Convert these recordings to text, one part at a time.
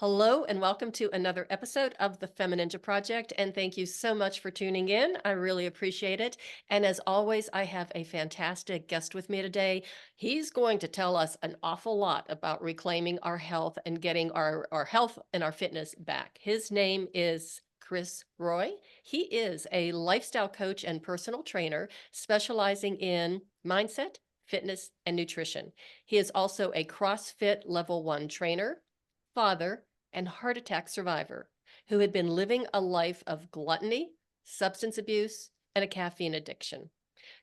Hello and welcome to another episode of the FemiNinja Project. And thank you so much for tuning in. I really appreciate it. And as always, I have a fantastic guest with me today. He's going to tell us an awful lot about reclaiming our health and getting our health and our fitness back. His name is Chris Roy. He is a lifestyle coach and personal trainer specializing in mindset, fitness, and nutrition. He is also a CrossFit Level 1 trainer, father, and heart attack survivor who had been living a life of gluttony, substance abuse, and a caffeine addiction.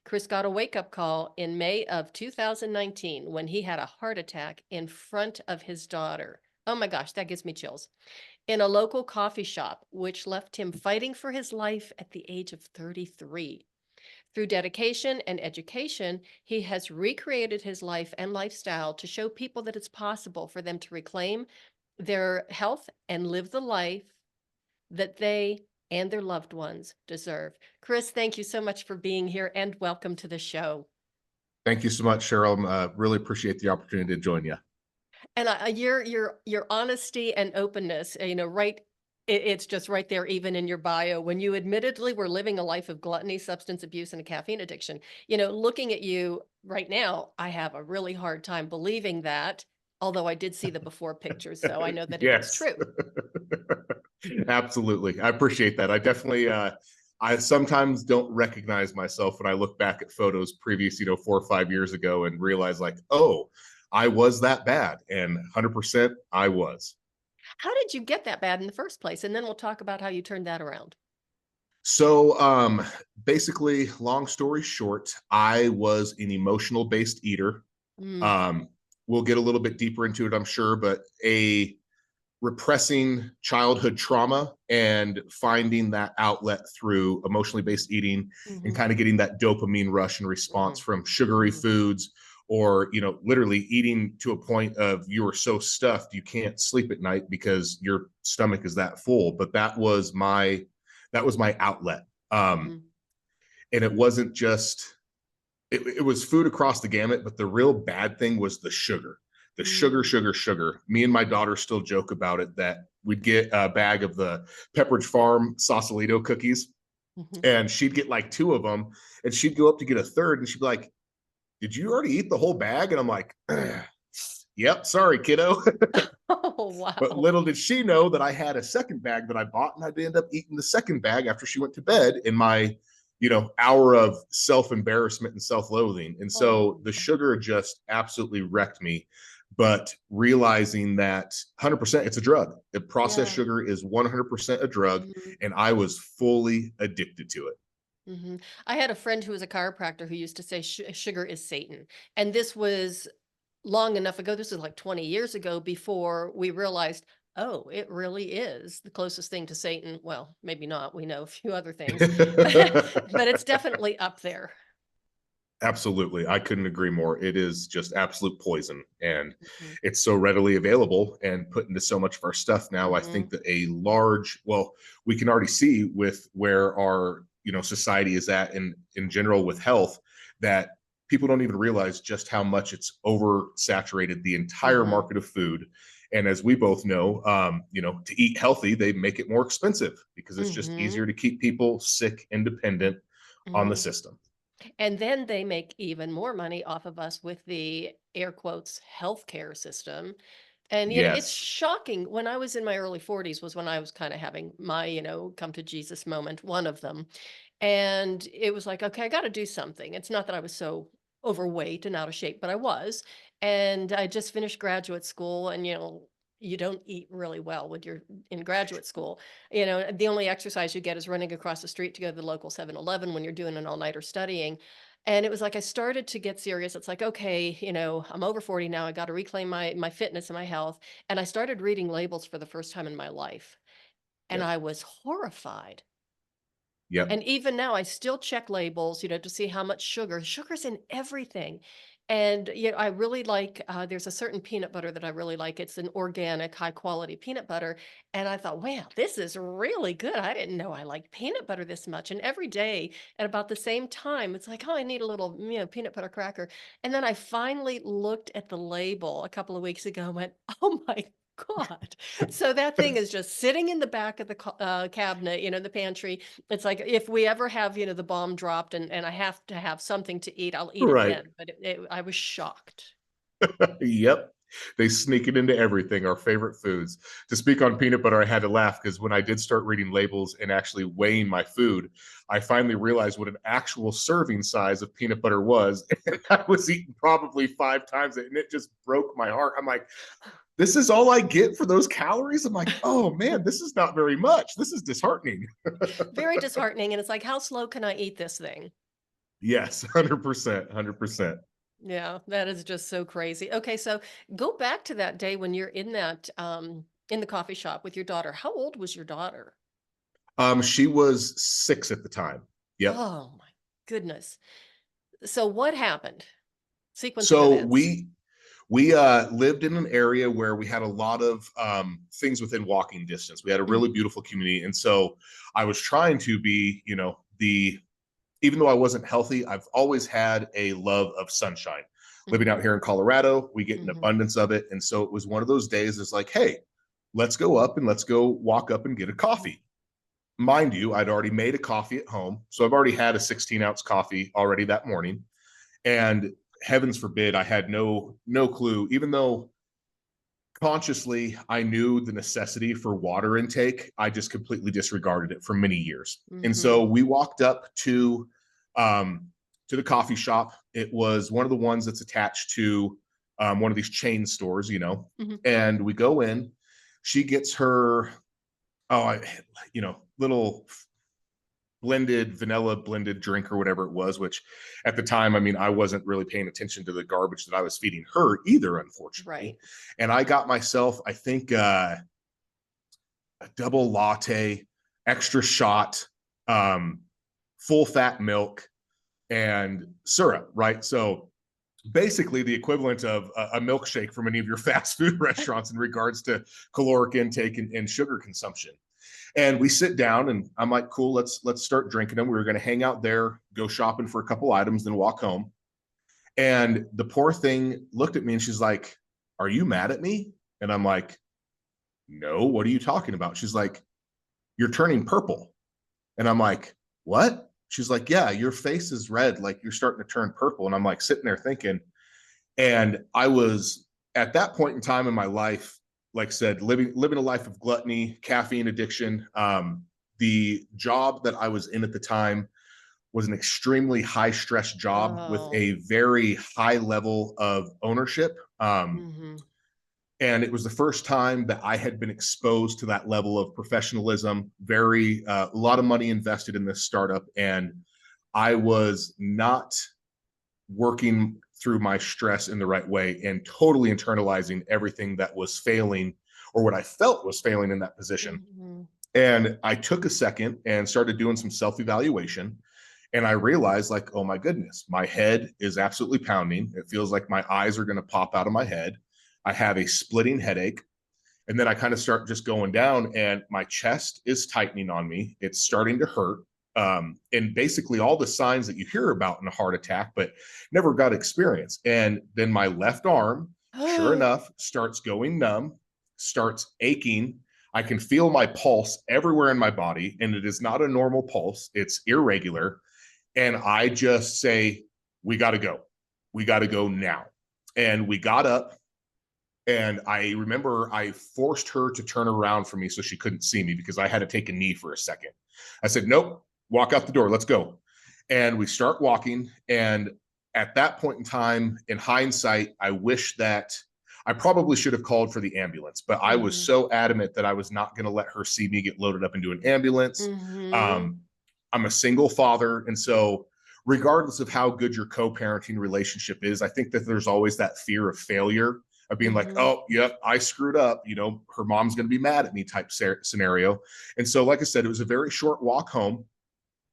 Chris got a wake up call in May of 2019 when he had a heart attack in front of his daughter. Oh my gosh, that gives me chills. In a local coffee shop, which left him fighting for his life at the age of 33. Through dedication and education, he has recreated his life and lifestyle to show people that it's possible for them to reclaim their health and live the life that they and their loved ones deserve. Chris, thank you so much for being here and welcome to the show. Thank you so much, Cheryl. Really appreciate the opportunity to join you. And your honesty and openness, right, it's just right there, even in your bio, when you admittedly were living a life of gluttony, substance abuse, and a caffeine addiction. Looking at you right now, I have a really hard time believing that, although I did see the before pictures, so I know that it is Yes, true. absolutely. I appreciate that. I sometimes don't recognize myself when I look back at photos previous, 4 or 5 years ago and realize like, oh, I was that bad. And 100% I was. How did you get that bad in the first place? And then we'll talk about how you turned that around. So basically, long story short, I was an emotional based eater. Mm, Um, we'll get a little bit deeper into it, I'm sure, but a repressing childhood trauma and finding that outlet through emotionally based eating and mhm, kind of getting that dopamine rush and response mhm, from sugary mhm. foods, or literally eating to a point of you are so stuffed you can't sleep at night because your stomach is that full. But that was my outlet. Mhm. And it wasn't just it was food across the gamut, but the real bad thing was the sugar. The sugar, Mm, sugar, sugar. Me and my daughter still joke about it that we'd get a bag of the Pepperidge Farm Sausalito cookies, mhm. and she'd get like two of them, and she'd go up to get a third, and she'd be like, "Did you already eat the whole bag?" And I'm like, "Yep, sorry, kiddo." Oh, But wow. little did she know that I had a second bag that I bought, and I'd end up eating the second bag after she went to bed in my, hour of self embarrassment and self loathing. And so Oh, the sugar just absolutely wrecked me. But realizing that 100% it's a drug. The processed yeah. sugar is 100% a drug, Mhm, and I was fully addicted to it. mhm. I had a friend who was a chiropractor who used to say sugar is Satan. And this was long enough ago. This was like 20 years ago before we realized, oh, it really is the closest thing to Satan. Well, maybe not. We know a few other things, but it's definitely up there. Absolutely. I couldn't agree more. It is just absolute poison, and Mhm, it's so readily available and put into so much of our stuff now. I think mhm, that we can already see with where our, society is at in general with health, that people don't even realize just how much it's oversaturated the entire mhm, market of food. And as we both know, to eat healthy, they make it more expensive because it's just mhm, easier to keep people sick and dependent on the mhm. system. And then they make even more money off of us with the air quotes healthcare system. And it's Yes. shocking. When I was in my early 40s was when I was kind of having my, come to Jesus moment, one of them. And it was like, okay, I got to do something. It's not that I was so overweight and out of shape, but I was. And I just finished graduate school and you don't eat really well when you're in graduate school. The only exercise you get is running across the street to go to the local 7-Eleven when you're doing an all-nighter studying. And it was like I started to get serious. It's like, okay, I'm over 40 now. I got to reclaim my fitness and my health. And I started reading labels for the first time in my life. And Yep. I was horrified. Yep. And even now, I still check labels, to see how much sugar's in everything. And, I really like, there's a certain peanut butter that I really like. It's an organic, high quality peanut butter. And I thought, wow, this is really good. I didn't know I liked peanut butter this much. And every day at about the same time, it's like, oh, I need a little, peanut butter cracker. And then I finally looked at the label a couple of weeks ago and went, oh my God. So that thing is just sitting in the back of the cabinet, the pantry. It's like if we ever have, the bomb dropped and I have to have something to eat, I'll eat it Right. then. But I was shocked. Yep. They sneak it into everything, our favorite foods. To speak on peanut butter, I had to laugh because when I did start reading labels and actually weighing my food, I finally realized what an actual serving size of peanut butter was. And I was eating probably 5 times it, and it just broke my heart. I'm like, this is all I get for those calories? I'm like, oh man, this is not very much. This is disheartening. Very disheartening. And it's like, how slow can I eat this thing? Yes, 100%, 100%. Yeah, that is just so crazy. Okay, so go back to that day when you're in that in the coffee shop with your daughter. How old was your daughter? She was 6 at the time. Yep. Oh my goodness. So what happened? Sequence of So events. we lived in an area where we had a lot of things within walking distance. We had a really Mhm, beautiful community, and so I was trying to be, the even though I wasn't healthy, I've always had a love of sunshine. Living out mhm, here in Colorado, we get an mhm. abundance of it, and so it was one of those days. It's like, hey, let's go up and let's go walk up and get a coffee. Mind you, I'd already made a coffee at home, so I've already had a 16-ounce coffee already that morning. And heavens forbid, I had no clue, even though consciously I knew the necessity for water intake, I just completely disregarded it for many years. And so Mhm. we walked up um to the coffee shop. It was one of the ones that's attached to one of these chain stores, Mhm. and we go in. She gets her, little vanilla blended drink or whatever it was, which at the time, I mean, I wasn't really paying attention to the garbage that I was feeding her either, unfortunately. Right. And I got myself, I think, a double latte, extra shot, um, full fat milk, and syrup, right? So basically the equivalent of a milkshake from any of your fast food restaurants in regards to caloric intake and sugar consumption. And we sit down and I'm like, cool, let's start drinking them. We were going to hang out there, go shopping for a couple items, then walk home. And the poor thing looked at me and she's like, are you mad at me? And I'm like, no, what are you talking about? She's like, you're turning purple. And I'm like, what? She's like, yeah, your face is red, like you're starting to turn purple. And I'm like sitting there thinking, and I was at that point in time in my life, like I said, living a life of gluttony, caffeine addiction. The job that I was in at the time was an extremely high stress job with Oh. a very high level of ownership. Mhm. And it was the first time that I had been exposed to that level of professionalism. A lot of money invested in this startup, and I was not working through my stress in the right way and totally internalizing everything that was failing or what I felt was failing in that position. Mhm. And I took a second and started doing some self evaluation. And I realized, like, oh my goodness, my head is absolutely pounding. It feels like my eyes are going to pop out of my head. I have a splitting headache. And then I kind of start just going down, and my chest is tightening on me. It's starting to hurt. And basically all the signs that you hear about in a heart attack, but never got experience. And then my left arm, sure enough, starts going numb, starts aching. I can feel my pulse everywhere in my body, and it is not a normal pulse, it's irregular. And I just say, we got to go. We got to go now. And we got up, and I remember I forced her to turn around for me so she couldn't see me because I had to take a knee for a second. I said, nope, walk out the door. Let's go. And we start walking. And at that point in time, in hindsight, I wish that I probably should have called for the ambulance, but I was Mhm. so adamant that I was not going to let her see me get loaded up into an ambulance. Mhm. Um, I'm a single father. And so, regardless of how good your co parenting relationship is, I think that there's always that fear of failure, of being like, Mhm. oh, yep, I screwed up. Her mom's going to be mad at me type scenario. And so, like I said, it was a very short walk home.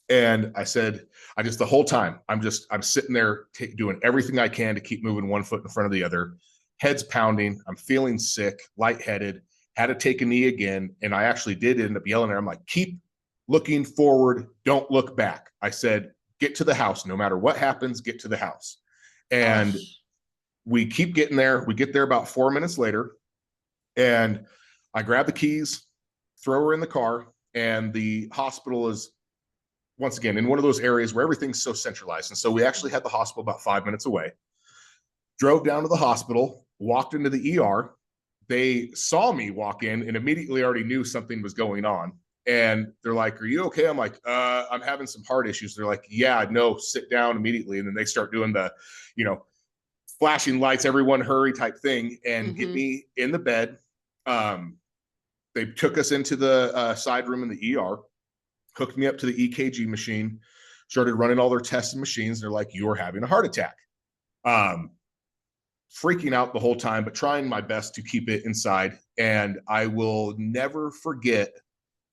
And I said, the whole time, I'm sitting there doing everything I can to keep moving one foot in front of the other. Head's pounding. I'm feeling sick, lightheaded, had to take a knee again. And I actually did end up yelling at her. I'm like, keep looking forward. Don't look back. I said, get to the house. No matter what happens, get to the house. And Gosh. we keep getting there. We get there about 4 minutes later. And I grab the keys, throw her in the car, and the hospital is, once again, in one of those areas where everything's so centralized. And so we actually had the hospital about 5 minutes away. Drove down to the hospital, walked into the ER. They saw me walk in and immediately already knew something was going on. And they're like, "Are you okay?" I'm like, I'm having some heart issues. They're like, "Yeah, no, sit down immediately." And then they start doing the, you know, flashing lights, everyone hurry type thing, and get Mm-hmm. me in the bed. Um, they took us into the side room in the ER, hooked me up to the EKG machine, started running all their tests and machines. They're like, "You're having a heart attack." Um, Freaking out the whole time, but trying my best to keep it inside. And I will never forget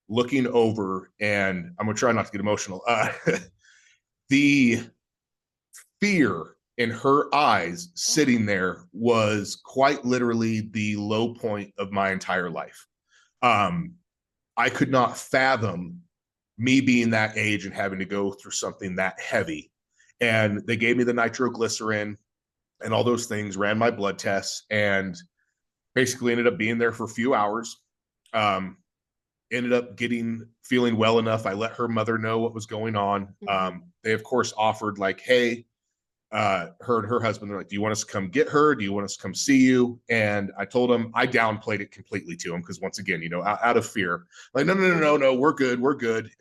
looking over, and I'm gonna try not to get emotional. The fear in her eyes sitting there was quite literally the low point of my entire life. Um, I could not fathom me being that age and having to go through something that heavy. And they gave me the nitroglycerin and all those things, ran my blood tests, and basically ended up being there for a few hours. Um, Ended up feeling well enough. I let her mother know what was going on. Mm-hmm. They of course offered like, "Hey," her and her husband, they're like, "Do you want us to come get her? Do you want us to come see you?" And I told him, I downplayed it completely to him because once again, out of fear, like, "No, no, no, no, no, we're good, we're good."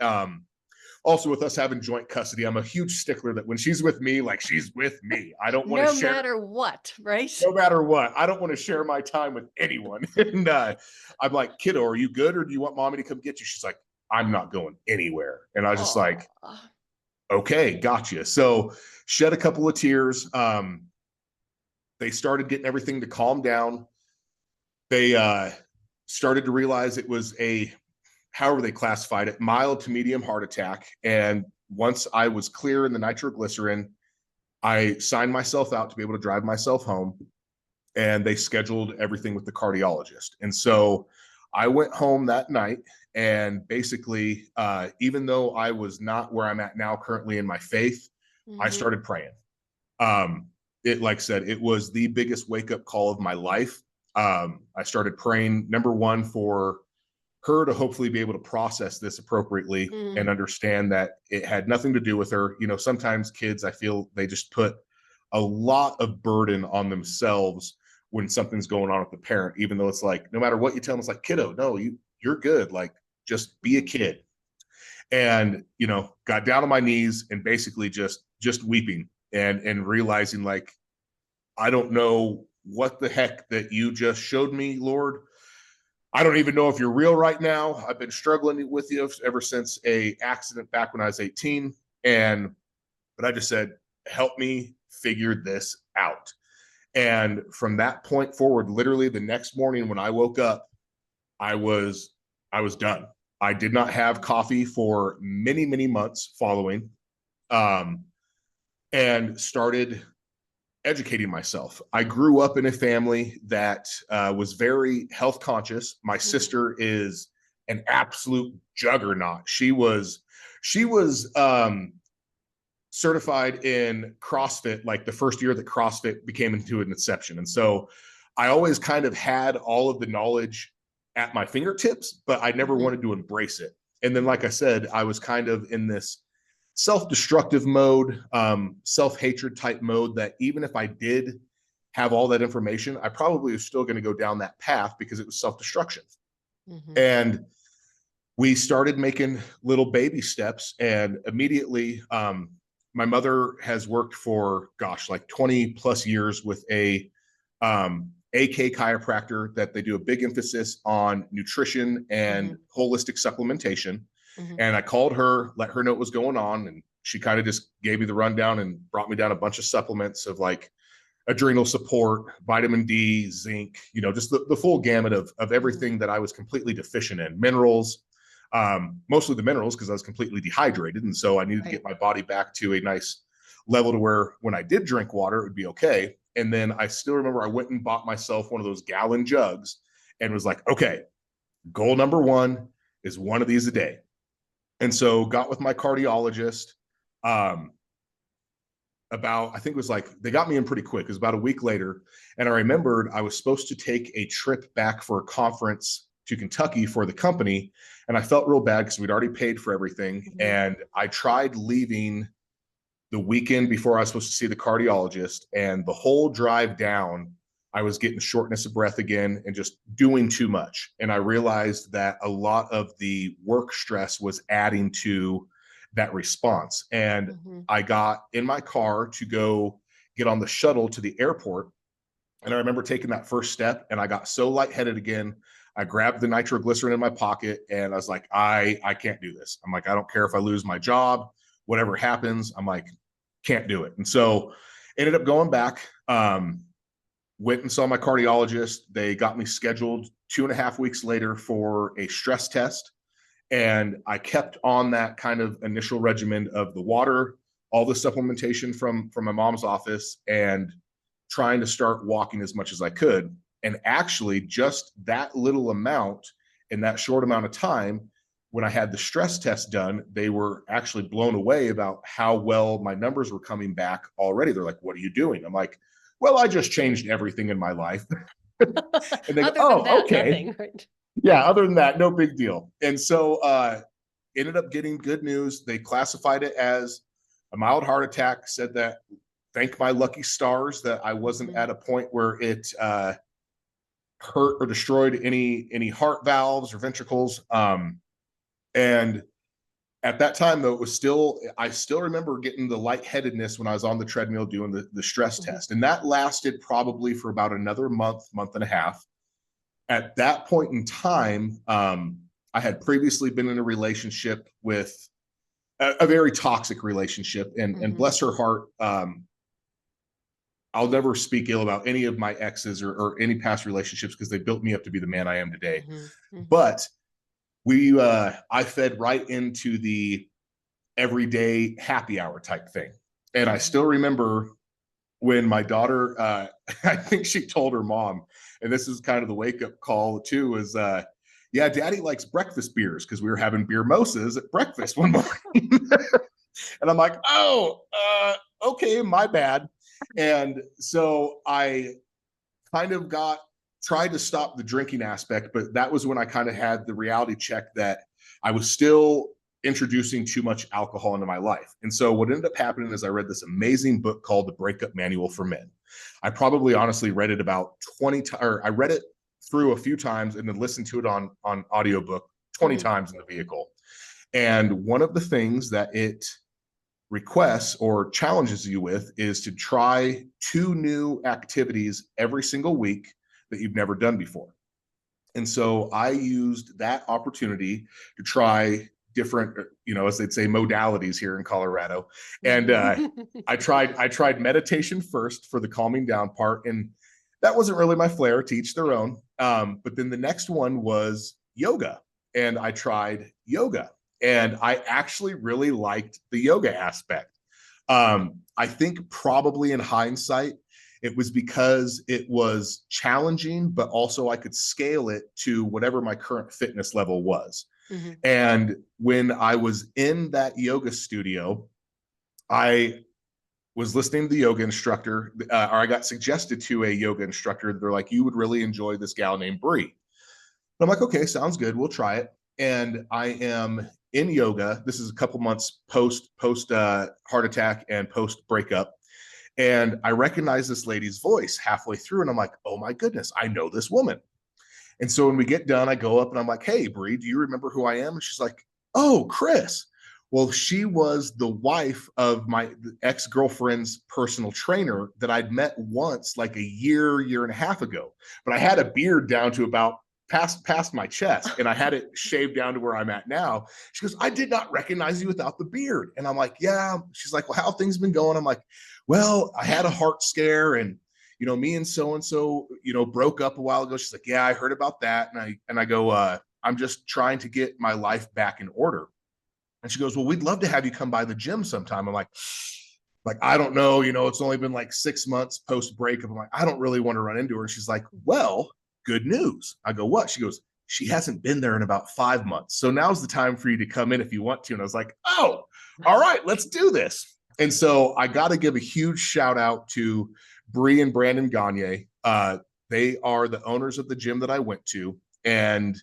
Also, with us having joint custody, I'm a huge stickler that when she's with me, like, she's with me. I don't want to No share, matter what, right? no matter what. I don't want to share my time with anyone. And I'm like, "Kiddo, are you good, or do you want mommy to come get you?" She's like, "I'm not going anywhere." And I was just Oh, like, "Okay, gotcha." So shed a couple of tears. They started getting everything to calm down. They started to realize it was a, however they classified it, mild to medium heart attack. And once I was clear in the nitroglycerin, I signed myself out to be able to drive myself home. And they scheduled everything with the cardiologist. And so I went home that night, and basically, even though I was not where I'm at now currently in my faith, I mm-hmm. started praying. Um, it, like I said, it was the biggest wake up call of my life. I started praying, number one, for her to hopefully be able to process this appropriately and Mm-hmm. understand that it had nothing to do with her. Sometimes kids, I feel they just put a lot of burden on themselves when something's going on with the parent, even though it's like, no matter what you tell them, it's like, "Kiddo, no, you're good. Like, just be a kid." And, got down on my knees and basically just weeping and realizing, like, I don't know what the heck that you just showed me, Lord. I don't even know if you're real right now. I've been struggling with you ever since a accident back when I was 18. But I just said, "Help me figure this out." And from that point forward, literally the next morning when I woke up, I was I was done. I did not have coffee for many, many months following, um, and started educating myself. I grew up in a family that was very health conscious. My Mm-hmm. sister is an absolute juggernaut. She was certified in CrossFit like the first year that CrossFit became into an inception, and so I always kind of had all of the knowledge at my fingertips, but I never Mm-hmm. wanted to embrace it. And then, like I said, I was kind of in this self-destructive mode, self-hatred type mode, that even if I did have all that information, I probably was still going to go down that path because it was self-destruction. Mm-hmm. And we started making little baby steps, and immediately, my mother has worked for, gosh, like 20 plus years with a AK chiropractor that they do a big emphasis on nutrition Mm-hmm. and holistic supplementation. Mm-hmm. And I called her, let her know what was going on, and she kind of just gave me the rundown and brought me down a bunch of supplements of like adrenal support, vitamin D, zinc, just the full gamut of Mm-hmm. everything that I was completely deficient in, minerals, mostly the minerals because I was completely dehydrated. And so I needed to Right. get my body back to a nice level to where when I did drink water, it would be okay. And then I still remember I went and bought myself one of those gallon jugs and was like, "Okay, goal number one is one of these a day." And so got with my cardiologist. Um, about, I think it was like, they got me in pretty quick. It was about a week later. And I remembered I was supposed to take a trip back for a conference to Kentucky for the company. And I felt real bad because we'd already paid for everything. Mhm. And I tried leaving the weekend before I was supposed to see the cardiologist. And the whole drive down, I was getting shortness of breath again and just doing too much. And I realized that a lot of the work stress was adding to that response. And Mhm. I got in my car to go get on the shuttle to the airport. And I remember taking that first step and I got so lightheaded again. I grabbed the nitroglycerin in my pocket and I was like, I can't do this. I'm like, I don't care if I lose my job, whatever happens. I'm like, can't do it. And so ended up going back, went and saw my cardiologist. They got me scheduled 2.5 weeks later for a stress test. And I kept on that kind of initial regimen of the water, all the supplementation from my mom's office, and trying to start walking as much as I could. And actually, just that little amount in that short amount of time, when I had the stress test done, they were actually blown away about how well my numbers were coming back already. They're like, "What are you doing?" I'm like, "Well, I just changed everything in my life." And they go, Other than "Oh, that, okay. nothing, right? Yeah, other than that, no big deal." And so ended up getting good news. They classified it as a mild heart attack, said that thank my lucky stars that I wasn't Mhm. at a point where it hurt or destroyed any heart valves or ventricles. And at that time, though, it was still, I still remember getting the lightheadedness when I was on the treadmill doing the stress Mhm. test. And that lasted probably for about another month and a half. At that point in time, I had previously been in a relationship with a very toxic relationship, and Mhm. bless her heart, I'll never speak ill about any of my exes or any past relationships because they built me up to be the man I am today. Mhm. Mhm. But I fed right into the everyday happy hour type thing. And I Mhm. still remember when my daughter, I think she told her mom, and this is kind of the wake up call too, is yeah, daddy likes breakfast beers because we were having beer mosas at breakfast one morning. And I'm like, oh, okay, my bad. And so I kind of tried to stop the drinking aspect, but that was when I kind of had the reality check that I was still introducing too much alcohol into my life. And so what ended up happening is I read this amazing book called The Breakup Manual for Men. I probably honestly read it about 20 times, or I read it through a few times and then listened to it on audiobook 20 Mhm. times in the vehicle. And one of the things that it requests or challenges you with is to try 2 new activities every single week that you've never done before. And so I used that opportunity to try different, as they'd say, modalities here in Colorado. And Mhm. I tried meditation first for the calming down part, and that wasn't really my flair. To each their own. But then the next one was yoga, and I tried yoga, and I actually really liked the yoga aspect. I think probably in hindsight, it was because it was challenging, but also I could scale it to whatever my current fitness level was. Mhm. And when I was in that yoga studio, I was listening to the yoga instructor, or I got suggested to a yoga instructor. They're like, you would really enjoy this gal named Bree. I'm like, okay, sounds good. We'll try it. And I am in yoga. This is a couple months post heart attack and post breakup. And I recognize this lady's voice halfway through, and I'm like, oh my goodness, I know this woman. And so when we get done, I go up and I'm like, hey, Bree, do you remember who I am? And she's like, oh, Chris. Well, she was the wife of my ex-girlfriend's personal trainer that I'd met once, like a year and a half ago. But I had a beard down to about past my chest, and I had it shaved down to where I'm at now. She goes, I did not recognize you without the beard. And I'm like, yeah. She's like, well, how have things been going? I'm like, well, I had a heart scare, and me and so, broke up a while ago. She's like, yeah, I heard about that. And I go, I'm just trying to get my life back in order. And she goes, well, we'd love to have you come by the gym sometime. I'm like, I don't know, it's only been like 6 months post breakup. I'm like, I don't really want to run into her. And she's like, well, good news. I go, what? She goes, she hasn't been there in about 5 months. So now's the time for you to come in if you want to. And I was like, oh, all right, let's do this. And so I got to give a huge shout out to Bree and Brandon Gagne. They are the owners of the gym that I went to, and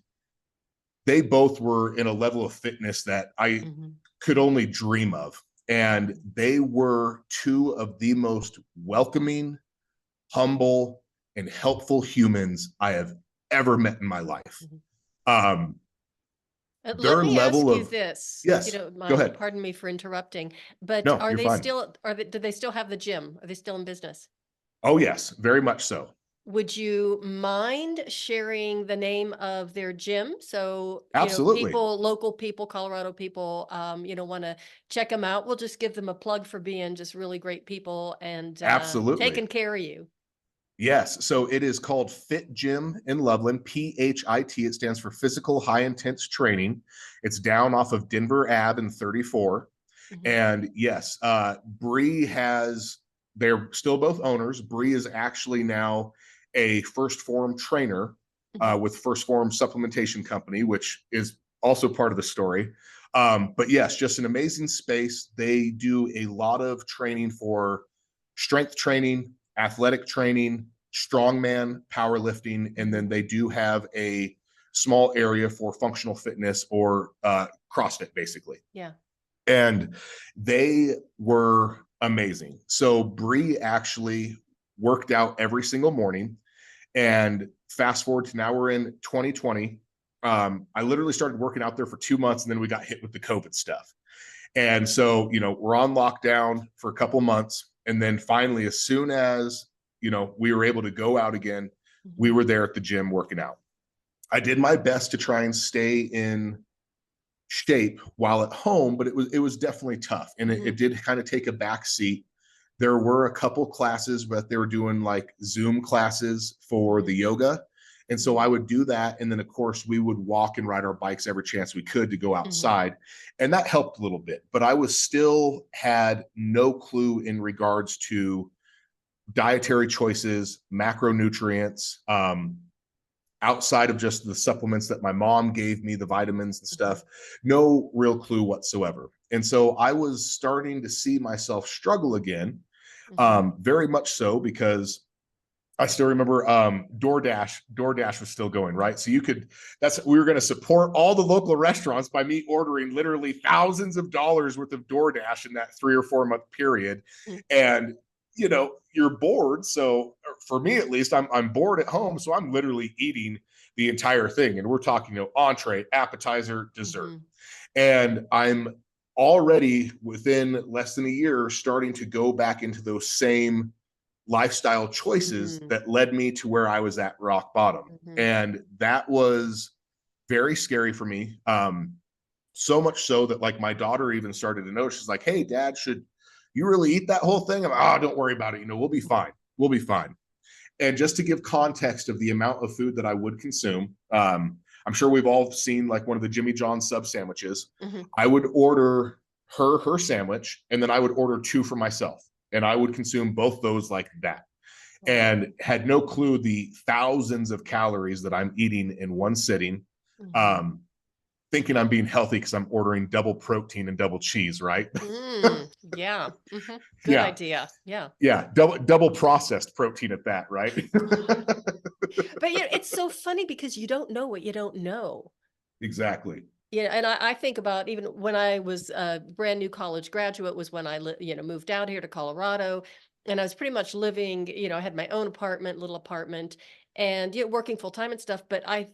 they both were in a level of fitness that I could only dream of. And they were two of the most welcoming, humble, and helpful humans I have ever met in my life. Let Their me ask level you of this, if you yes, don't go mind. ahead. Pardon me for interrupting, but No, are you're they fine. still, do they still have the gym? Are they still in business? Oh, yes, very much so. Would you mind sharing the name of their gym? So, Absolutely. people, local people, Colorado people, want to check them out. We'll just give them a plug for being just really great people and Absolutely. taking care of you. Yes. So it is called Fit Gym in Loveland, PHIT. It stands for Physical High Intense Training. It's down off of Denver Ave in 34. And yes, Bree they're still both owners. Bree is actually now a First Form trainer with First Form Supplementation Company, which is also part of the story. But yes, just an amazing space. They do a lot of training for strength training, athletic training, strongman, powerlifting, and then they do have a small area for functional fitness or CrossFit, basically. Yeah. And they were amazing. So Bree actually worked out every single morning. And fast forward to now, we're in 2020. I literally started working out there for 2 months, and then we got hit with the COVID stuff. And so, we're on lockdown for a couple months. And then finally, as soon as, we were able to go out again, we were there at the gym working out. I did my best to try and stay in shape while at home, but it was definitely tough. And it did kind of take a back seat. There were a couple classes, but they were doing like Zoom classes for the yoga. And so I would do that. And then, of course, we would walk and ride our bikes every chance we could to go outside. And that helped a little bit. But I was still had no clue in regards to dietary choices, macronutrients, outside of just the supplements that my mom gave me, the vitamins and stuff, no real clue whatsoever. And so I was starting to see myself struggle again, very much so, because I still remember DoorDash was still going, right? So we were going to support all the local restaurants by me ordering literally thousands of dollars worth of DoorDash in that 3 or 4 month period. And, you're bored. So for me, at least, I'm bored at home. So I'm literally eating the entire thing. And we're talking, entree, appetizer, dessert. And I'm already within less than a year starting to go back into those same lifestyle choices that led me to where I was at rock bottom. And that was very scary for me. So much so that like my daughter even started to notice. She's like, "Hey, Dad, should you really eat that whole thing?" I'm like, "Oh, don't worry about it. We'll be fine. We'll be fine." And just to give context of the amount of food that I would consume, I'm sure we've all seen like one of the Jimmy John sub sandwiches. I would order her sandwich, and then I would order 2 for myself. And I would consume both those like that, and had no clue the thousands of calories that I'm eating in one sitting, thinking I'm being healthy because I'm ordering double protein and double cheese, right? Yeah. Good Yeah. idea. Yeah. Yeah. Double processed protein at that, right? But it's so funny because you don't know what you don't know. Exactly. Yeah, and I think about even when I was a brand new college graduate was when I moved out here to Colorado, and I was pretty much living, I had my own apartment, little apartment, and working full time and stuff. But I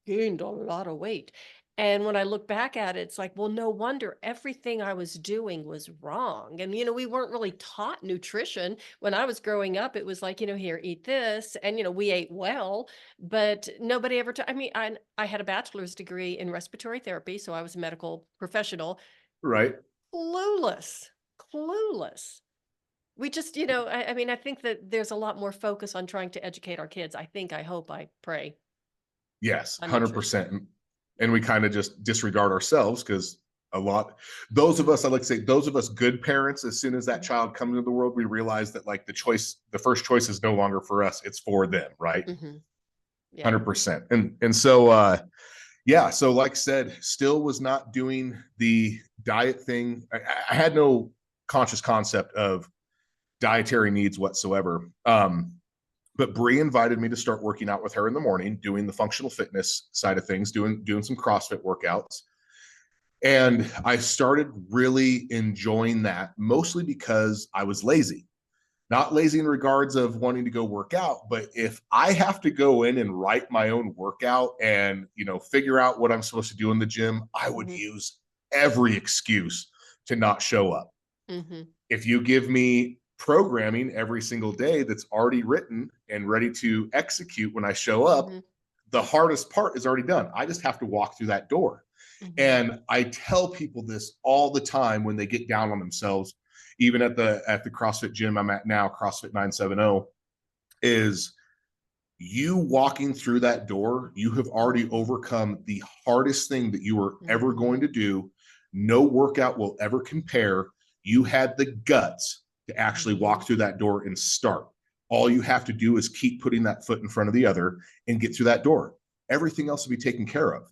gained a lot of weight, and when I look back at it, it's like, well, no wonder everything I was doing was wrong. And we weren't really taught nutrition when I was growing up. It was like, here, eat this, and we ate well. But nobody ever I mean, I had a bachelor's degree in respiratory therapy, so I was a medical professional. Right. Clueless. We just, I mean, I think that there's a lot more focus on trying to educate our kids. I hope, I pray Yes, on nutrition. 100%. And we kind of just disregard ourselves because those of us, I like to say, those of us good parents, as soon as that child comes into the world, we realize that like the first choice is no longer for us, it's for them, right? Yeah. 100%. And so Yeah. So like I said, still was not doing the diet thing. I had no conscious concept of dietary needs whatsoever. But Bree invited me to start working out with her in the morning, doing the functional fitness side of things, doing some CrossFit workouts. And I started really enjoying that, mostly because I was lazy. Not lazy in regards of wanting to go work out, but if I have to go in and write my own workout and, figure out what I'm supposed to do in the gym, I would Mhm. use every excuse to not show up. Mhm. If you give me programming every single day that's already written and ready to execute when I show up, Mhm. the hardest part is already done. I just have to walk through that door. Mhm. And I tell people this all the time when they get down on themselves, even at the CrossFit gym I'm at now, CrossFit 970, is you walking through that door, you have already overcome the hardest thing that you are ever going Mhm. to do. No workout will ever compare. You had the guts to actually walk Mhm. through that door and start. All you have to do is keep putting that foot in front of the other and get through that door. Everything else will be taken care of.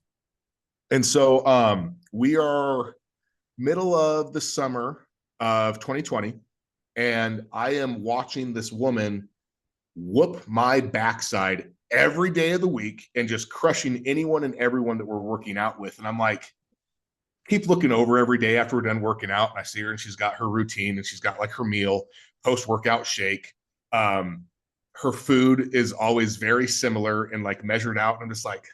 And so we are middle of the summer of 2020, and I am watching this woman whoop my backside every day of the week and just crushing anyone and everyone that we're working out with. And I'm like, keep looking over every day after we're done working out. And I see her and she's got her routine and she's got like her meal, post workout shake. Um, her food is always very similar and like measured out. And I'm just like,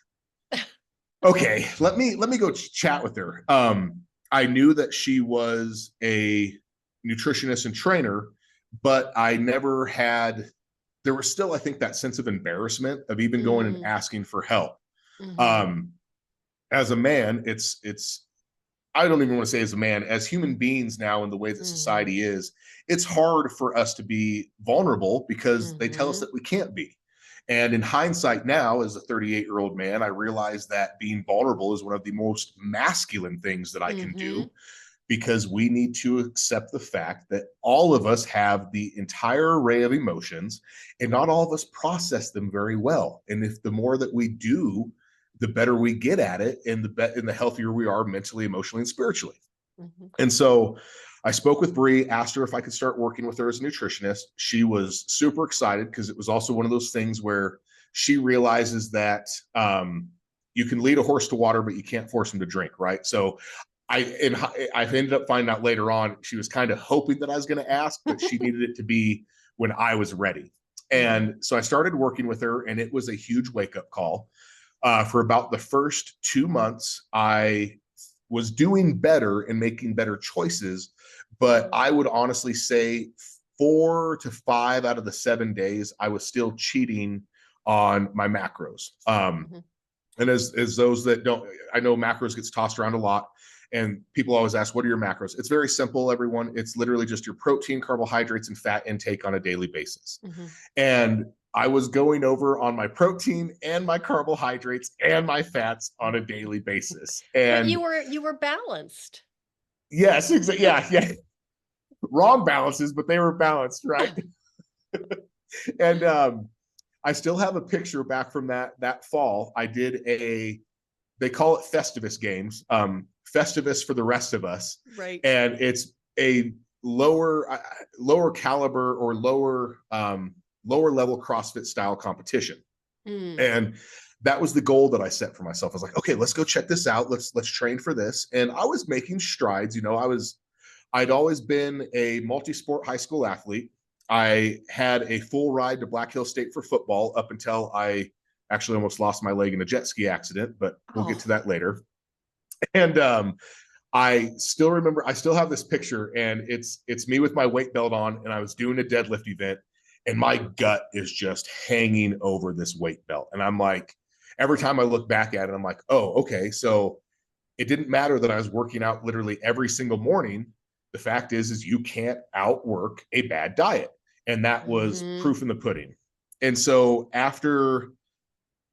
okay, let me go chat with her. I knew that she was a nutritionist and trainer, but I never had. There was still, I think, that sense of embarrassment of even going and Mm. asking for help. Mhm. Um, as a man, it's I don't even want to say as a man, as human beings now in the way that Mhm. society is, it's hard for us to be vulnerable because they tell us Mhm. that we can't be. And in hindsight, now as a 38-year-old man, I realize that being vulnerable is one of the most masculine things that I can do Mhm. because we need to accept the fact that all of us have the entire array of emotions and not all of us process them very well. And if the more that we do, the better we get at it and the healthier we are mentally, emotionally, and spiritually. Mhm. And so I spoke with Bree, asked her if I could start working with her as a nutritionist. She was super excited because it was also one of those things where she realizes that you can lead a horse to water, but you can't force him to drink, right? So I've ended up finding out later on she was kind of hoping that I was going to ask, but she needed it to be when I was ready. Mhm. And so I started working with her, and it was a huge wake up call. For about the first 2 months, I was doing better and making better choices. But Mhm. I would honestly say 4 to 5 out of the 7 days, I was still cheating on my macros. Mhm. And as those that don't, I know macros gets tossed around a lot. And people always ask, what are your macros? It's very simple, everyone. It's literally just your protein, carbohydrates, and fat intake on a daily basis. Mhm. And I was going over on my protein and my carbohydrates and my fats on a daily basis. But And you were balanced. yes, exactly. Yeah, yeah. Wrong balances, but they were balanced, right? And I still have a picture back from that fall. I did they call it Festivus games, Festivus for the rest of us, Right. and it's a lower caliber or lower level CrossFit style competition. Mm. And that was the goal that I set for myself. I was like, okay, let's go check this out. Let's train for this. And I was making strides. I'd always been a multi-sport high school athlete. I had a full ride to Black Hill State for football up until I actually almost lost my leg in a jet ski accident, but we'll get Oh. to that later. And I still remember, I still have this picture, and it's me with my weight belt on, and I was doing a deadlift event, and my gut is just hanging over this weight belt. And I'm like, every time I look back at it, I'm like, oh, okay. So it didn't matter that I was working out literally every single morning. The fact is you can't outwork a bad diet. And that was Mhm. proof in the pudding. And so after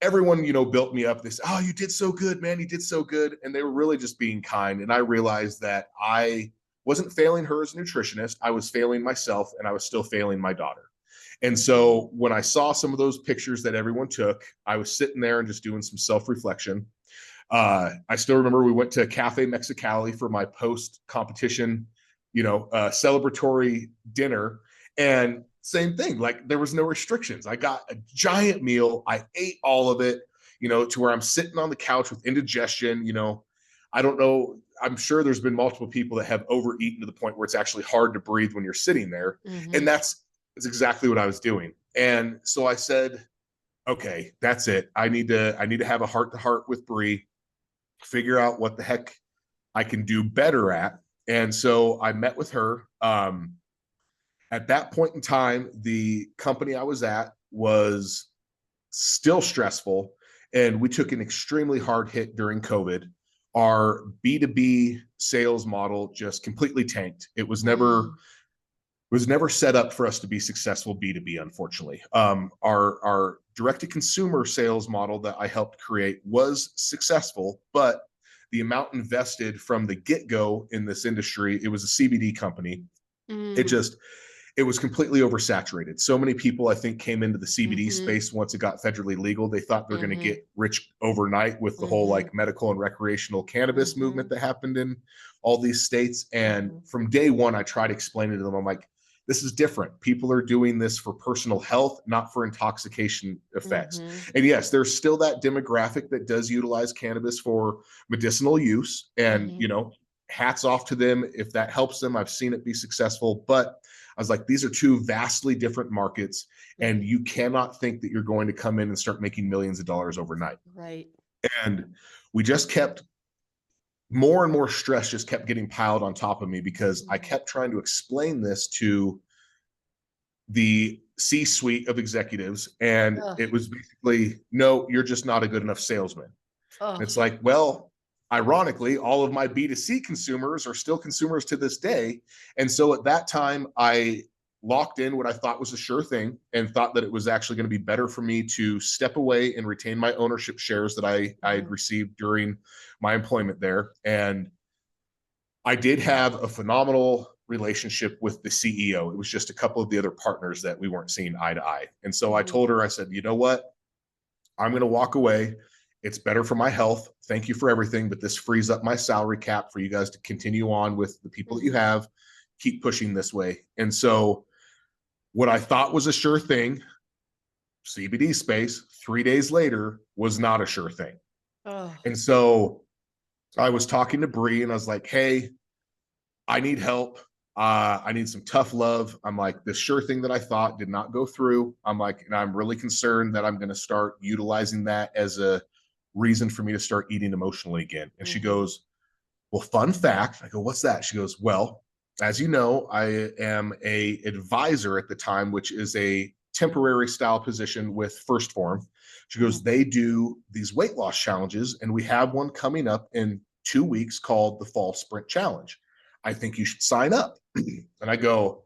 everyone, built me up, this, oh, you did so good, man, you did so good. And they were really just being kind. And I realized that I wasn't failing her as a nutritionist. I was failing myself, and I was still failing my daughter. And Mhm. so when I saw some of those pictures that everyone took, I was sitting there and just doing some self reflection. I still remember we went to Cafe Mexicali for my post competition, celebratory dinner. And same thing, like there was no restrictions. I got a giant meal. I ate all of it, to where I'm sitting on the couch with indigestion. I don't know. I'm sure there's been multiple people that have overeaten to the point where it's actually hard to breathe when you're sitting there. And that's exactly what I was doing. And so I said, okay, that's it. I need to have a heart to heart with Bree, figure out what the heck I can do better at. And so I met with her. At that point in time, the company I was at was still stressful, and we took an extremely hard hit during COVID. Our B2B sales model just completely tanked. It was never set up for us to be successful B2B, unfortunately. Our direct-to-consumer sales model that I helped create was successful, but the amount invested from the get-go in this industry, it was a CBD company. It was completely oversaturated. So many people, I think, came into the CBD space once it got federally legal. They thought they're going to get rich overnight with the whole like medical and recreational cannabis movement that happened in all these states. And from day one, I tried explaining to them, I'm like, this is different. People are doing this for personal health, not for intoxication effects. And yes, there's still that demographic that does utilize cannabis for medicinal use. And, hats off to them if that helps them. I've seen it be successful. But I was like, these are two vastly different markets, and you cannot think that you're going to come in and start making millions of dollars overnight. Right. And we just kept more and more stress just kept getting piled on top of me because I kept trying to explain this to the C-suite of executives. And it was basically, no, you're just not a good enough salesman. And it's like, well, ironically, all of my B2C consumers are still consumers to this day. And so at that time, I locked in what I thought was a sure thing and thought that it was actually going to be better for me to step away and retain my ownership shares that I had received during my employment there. And I did have a phenomenal relationship with the CEO. It was just a couple of the other partners that we weren't seeing eye to eye. And so I told her, I said, you know what? I'm going to walk away. It's better for my health. Thank you for everything, but this frees up my salary cap for you guys to continue on with the people that you have. Keep pushing this way. And so what I thought was a sure thing, CBD space, 3 days later, was not a sure thing. And so I was talking to Bree and I was like, hey, I need help. I need some tough love. I'm like, the sure thing that I thought did not go through. I'm like, and I'm really concerned that I'm going to start utilizing that as a reason for me to start eating emotionally again. And she goes, well, fun fact. I go, what's that? She goes, well, as you know, I am a advisor at the time, which is a temporary style position with First Form. She goes, they do these weight loss challenges, and we have one coming up in 2 weeks called the Fall Sprint Challenge. I think you should sign up. And I go,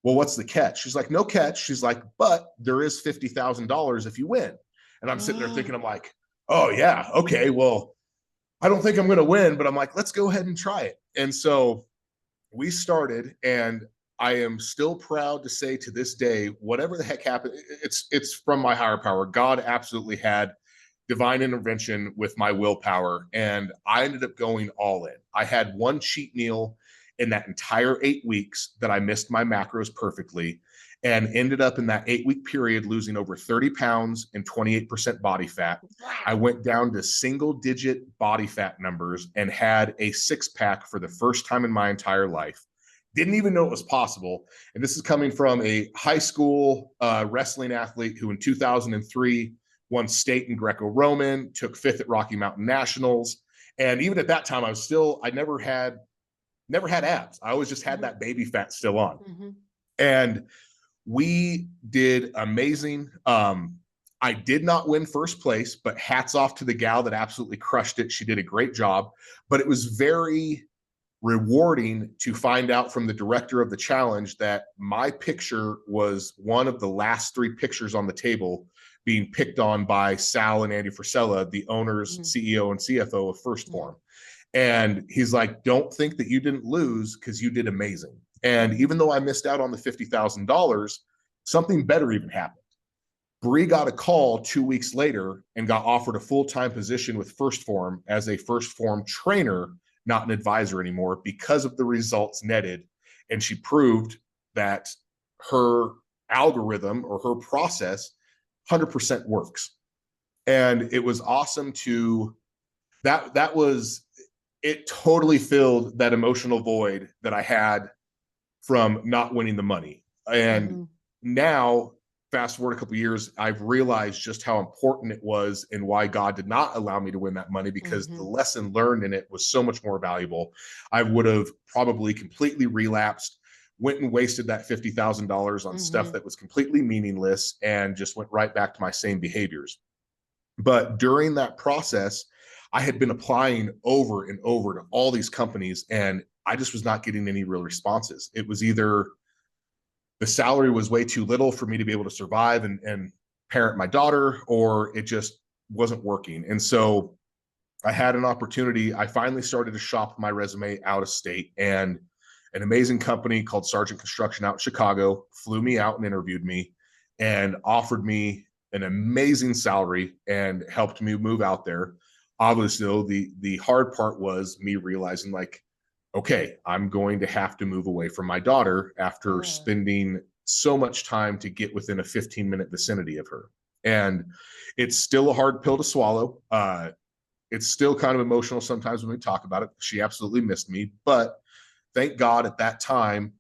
well, what's the catch? She's like, no catch. She's like, but there is $50,000 if you win. And I'm sitting there thinking, I'm like, oh yeah, okay, well, I don't think I'm going to win, but I'm like, let's go ahead and try it. And so we started, and I am still proud to say to this day, whatever the heck happened, it's from my higher power. God absolutely had divine intervention with my willpower, and I ended up going all in. I had one cheat meal in that entire 8 weeks that I missed my macros perfectly, and ended up in that 8-week period losing over 30 pounds and 28% body fat. I went down to single digit body fat numbers and had a 6-pack for the first time in my entire life. Didn't even know it was possible. And this is coming from a high school wrestling athlete who in 2003 won state in Greco-Roman, took 5th at Rocky Mountain Nationals. And even at that time, I never had abs. I always just had that baby fat still on. And we did amazing. I did not win first place, but hats off to the gal that absolutely crushed it. She did a great job, but it was very rewarding to find out from the director of the challenge that my picture was one of the last 3 pictures on the table being picked on by Sal and Andy Frisella, the owners, CEO and CFO of First Form. And he's like, don't think that you didn't lose because you did amazing. And even though I missed out on the $50,000, something better even happened. Bree got a call 2 weeks later and got offered a full-time position with First Form as a First Form trainer, not an advisor anymore, because of the results netted. And she proved that her algorithm or her process 100% works. And it was awesome to that was it totally filled that emotional void that I had from not winning the money. And now, fast forward a couple of years, I've realized just how important it was and why God did not allow me to win that money, because the lesson learned in it was so much more valuable. I would have probably completely relapsed, went and wasted that $50,000 on stuff that was completely meaningless, and just went right back to my same behaviors. But during that process, I had been applying over and over to all these companies, and I just was not getting any real responses. It was either the salary was way too little for me to be able to survive and parent my daughter, or it just wasn't working. And so I had an opportunity. I finally started to shop my resume out of state, and an amazing company called Sargent Construction out in Chicago flew me out and interviewed me and offered me an amazing salary and helped me move out there. Obviously, though, the hard part was me realizing, like, okay, I'm going to have to move away from my daughter after spending so much time to get within a 15-minute vicinity of her. And it's still a hard pill to swallow. It's still kind of emotional sometimes when we talk about it. She absolutely missed me, but thank God at that time,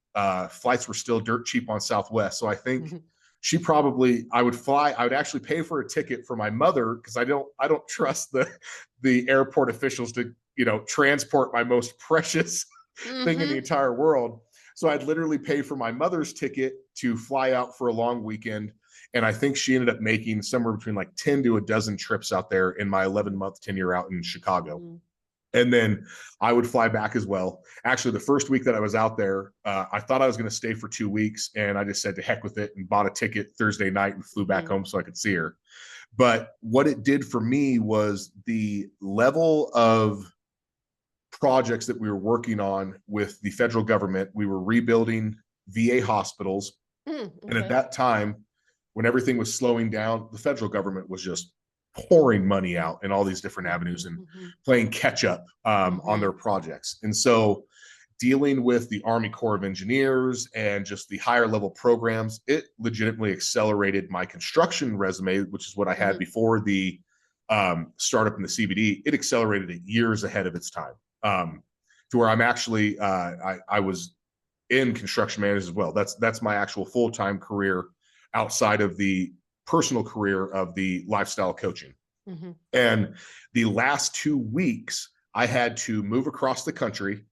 flights were still dirt cheap on Southwest. So I think she probably, I would actually pay for a ticket for my mother, because I don't trust the airport officials to, transport my most precious thing in the entire world. So I'd literally pay for my mother's ticket to fly out for a long weekend. And I think she ended up making somewhere between like 10 to a dozen trips out there in my 11-month tenure out in Chicago. And then I would fly back as well. Actually, the first week that I was out there, I thought I was going to stay for 2 weeks, and I just said to heck with it and bought a ticket Thursday night and flew back home so I could see her. But what it did for me was the level of projects that we were working on with the federal government. We were rebuilding VA hospitals. And at that time, when everything was slowing down, the federal government was just pouring money out in all these different avenues and playing catch up on their projects. And so dealing with the Army Corps of Engineers and just the higher level programs, it legitimately accelerated my construction resume, which is what I had before the startup in the CBD. It accelerated it years ahead of its time, to where I'm actually, I was in construction management as well. That's my actual full-time career outside of the personal career of the lifestyle coaching. And the last 2 weeks, I had to move across the country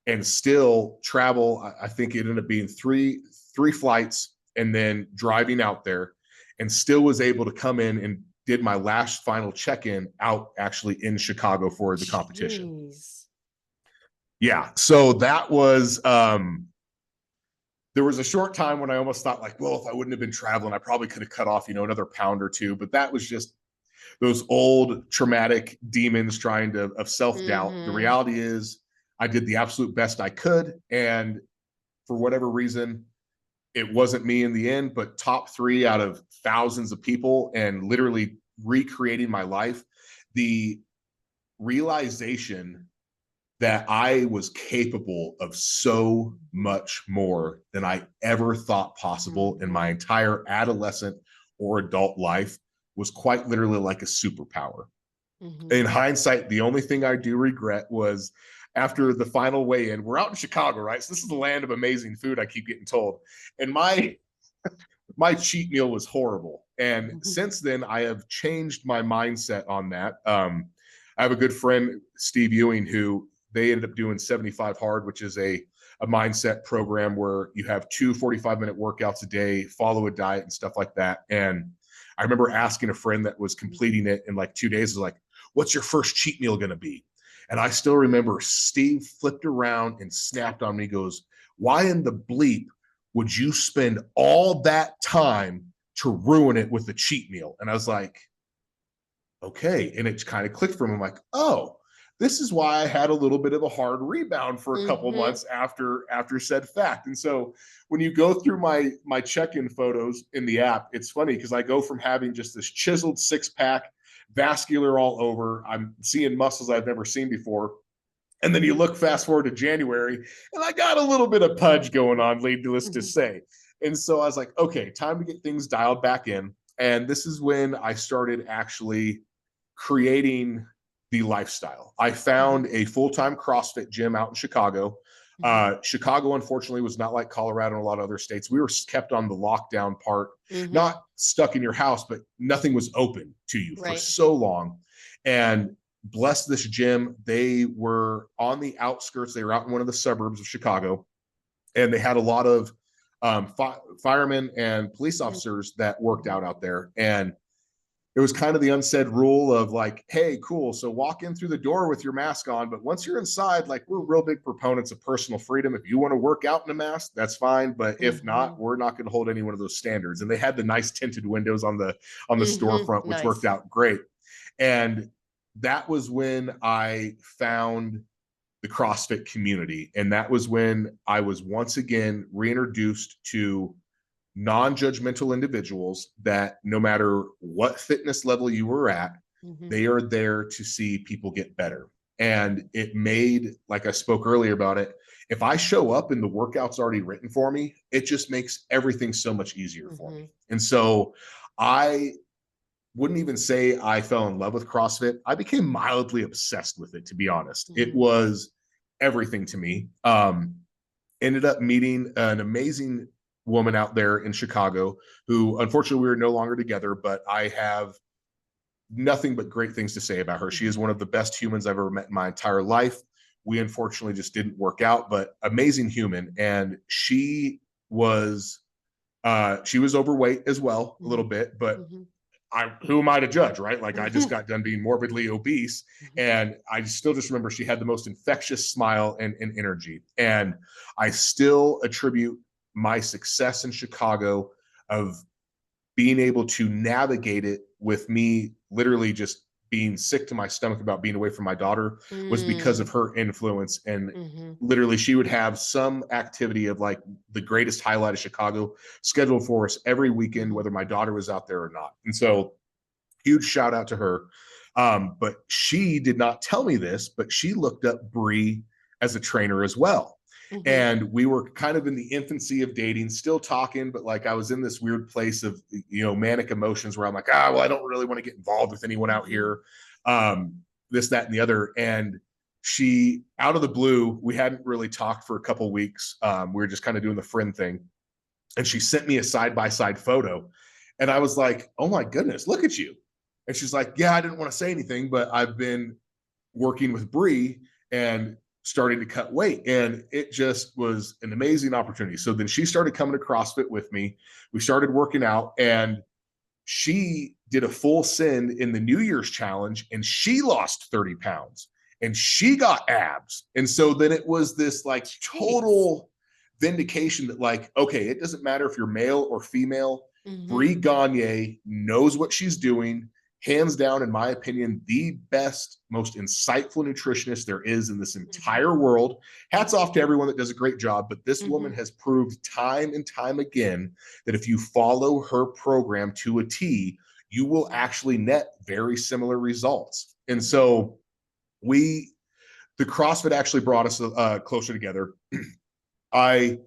and still travel. I think it ended up being three flights and then driving out there, and still was able to come in and did my last final check-in out actually in Chicago for the competition. Yeah. So that was, there was a short time when I almost thought like, well, if I wouldn't have been traveling, I probably could have cut off, another pound or two, but that was just those old traumatic demons trying to, of self-doubt. The reality is I did the absolute best I could. And for whatever reason, it wasn't me in the end, but top 3 out of thousands of people, and literally recreating my life. The realization that I was capable of so much more than I ever thought possible in my entire adolescent or adult life was quite literally like a superpower. In hindsight, the only thing I do regret was after the final weigh-in, we're out in Chicago, right? So this is the land of amazing food, I keep getting told. And my cheat meal was horrible. And since then, I have changed my mindset on that. I have a good friend, Steve Ewing, who they ended up doing 75 Hard, which is a mindset program where you have 2 45-minute workouts a day, follow a diet and stuff like that. And I remember asking a friend that was completing it in like 2 days, like, what's your first cheat meal going to be? And I still remember Steve flipped around and snapped on me, goes, why in the bleep would you spend all that time to ruin it with a cheat meal? And I was like, okay. And it kind of clicked for me. I'm like, oh, this is why I had a little bit of a hard rebound for a couple Mhm. months after said fact. And so when you go through my check-in photos in the app, it's funny because I go from having just this chiseled six-pack, vascular all over. I'm seeing muscles I've never seen before. And then you look fast forward to January, and I got a little bit of pudge going on, needless to Mhm. say. And so I was like, okay, time to get things dialed back in. And this is when I started actually creating the lifestyle. I Mhm. found a full-time CrossFit gym out in Chicago. Mhm. Chicago, unfortunately, was not like Colorado and a lot of other states. We were kept on the lockdown part, Mhm. not stuck in your house, but nothing was open to you for Right. so long. And bless this gym, they were on the outskirts. They were out in one of the suburbs of Chicago, and they had a lot of firemen and police Mhm. officers that worked Mhm. out there. And it was kind of the unsaid rule of like, hey, cool, so walk in through the door with your mask on, but once you're inside, like, we're real big proponents of personal freedom. If you want to work out in a mask, that's fine, but if not, Mhm. we're not going to hold any one of those standards. And they had the nice tinted windows on the Mhm. storefront, which worked Nice. out great. And that was when I found the CrossFit community, and that was when I was once again reintroduced to non-judgmental individuals that no matter what fitness level you were at, Mhm. they are there to see people get better. And it made, like I spoke earlier about it, if I show up and the workout's already written for me, it just makes everything so much easier for Mhm. me. And so I wouldn't even say I fell in love with CrossFit. I became mildly obsessed with it, to be honest. It Mhm. was everything to me. Ended up meeting an amazing woman out there in Chicago who, unfortunately, we are no longer together, but I have nothing but great things to say about her. She is Mhm. one of the best humans I've ever met in my entire life. We unfortunately just didn't work out, but amazing human. And she was overweight as well, a little Mhm. bit, but Mhm. who am I to judge, right? Like, I just Mhm. got done being morbidly obese, Mhm. and I still just remember she had the most infectious smile and energy. And I still attribute my success in Chicago of being able to navigate it with me literally just being sick to my stomach about being away from my daughter was because of Mm. her influence. And Mhm. literally she would have some activity of like the greatest highlight of Chicago scheduled for us every weekend, Mhm. whether my daughter was out there or not. And so huge shout out to her. But she did not tell me this, but she looked up Bree as a trainer as well. Mhm. And we were kind of in the infancy of dating, still talking, but like I was in this weird place of, manic emotions where I'm like, well, I don't really want to get involved with anyone out Mhm. here. Um, this, that, and the other. And she, out of the blue, we hadn't really talked for a couple weeks. We were just kind of doing the friend thing. And she sent me a side by side photo. And I was like, oh my goodness, look at you. And she's like, yeah, I didn't want to say anything, but I've been working with Bree and starting to cut weight. And it just was an amazing opportunity. So then she started coming to CrossFit with me. We started working out, and she did a full send in the New Year's challenge, and she lost 30 pounds and she got abs. And so then it was this like Jeez. total vindication that, like, okay, it doesn't matter if you're male or female. Mhm. Brie Gagne knows what she's doing. Hands down, in my opinion, the best, most insightful nutritionist there is in this Mhm. entire world. Hats off to everyone that does a great job, but this woman Mhm. has proved time and time again that if you follow her program to a T, you will Mhm. actually net very similar results. And Mhm. so the CrossFit actually brought us closer together. I,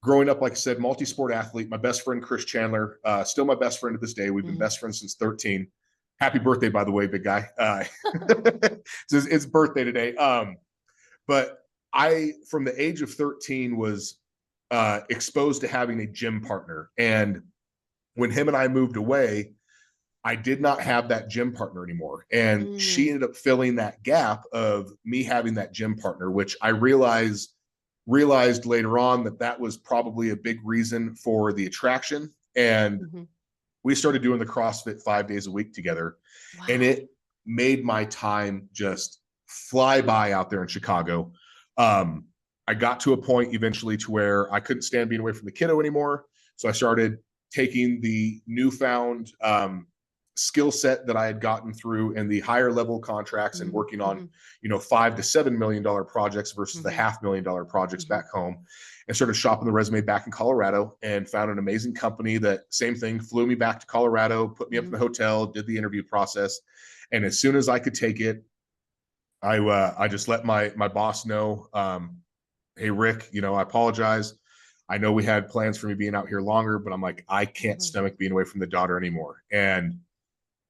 growing up, like I said, multi-sport athlete. My best friend, Chris Chandler, still my best friend to this day. We've been Mhm. best friends since 13. Happy birthday, by the way, big guy. It's his birthday today. But I, from the age of 13, was exposed to having a gym partner. And when him and I moved away, I did not have that gym partner anymore. And she Mm. ended up filling that gap of me having that gym partner, which I realized later on that that was probably a big reason for the attraction. And Mhm. we started doing the CrossFit 5 days a week together. And Wow. it made my time just fly by out there in Chicago. Um, I got to a point eventually to where I couldn't stand being away from the kiddo anymore. So I started taking the newfound skill set that I had gotten through in the higher level contracts and Mhm, working on, mhm, $5 to $7 million projects versus the mhm, $500,000 projects mhm, back home, and started shopping the resume back in Colorado and found an amazing company that same thing, flew me back to Colorado, put me up in mhm, the hotel, did the interview process. And as soon as I could take it, I just let my boss know, hey Rick, I apologize. I know we had plans for me being out here longer, but I'm like, I can't mhm, stomach being away from the daughter anymore. And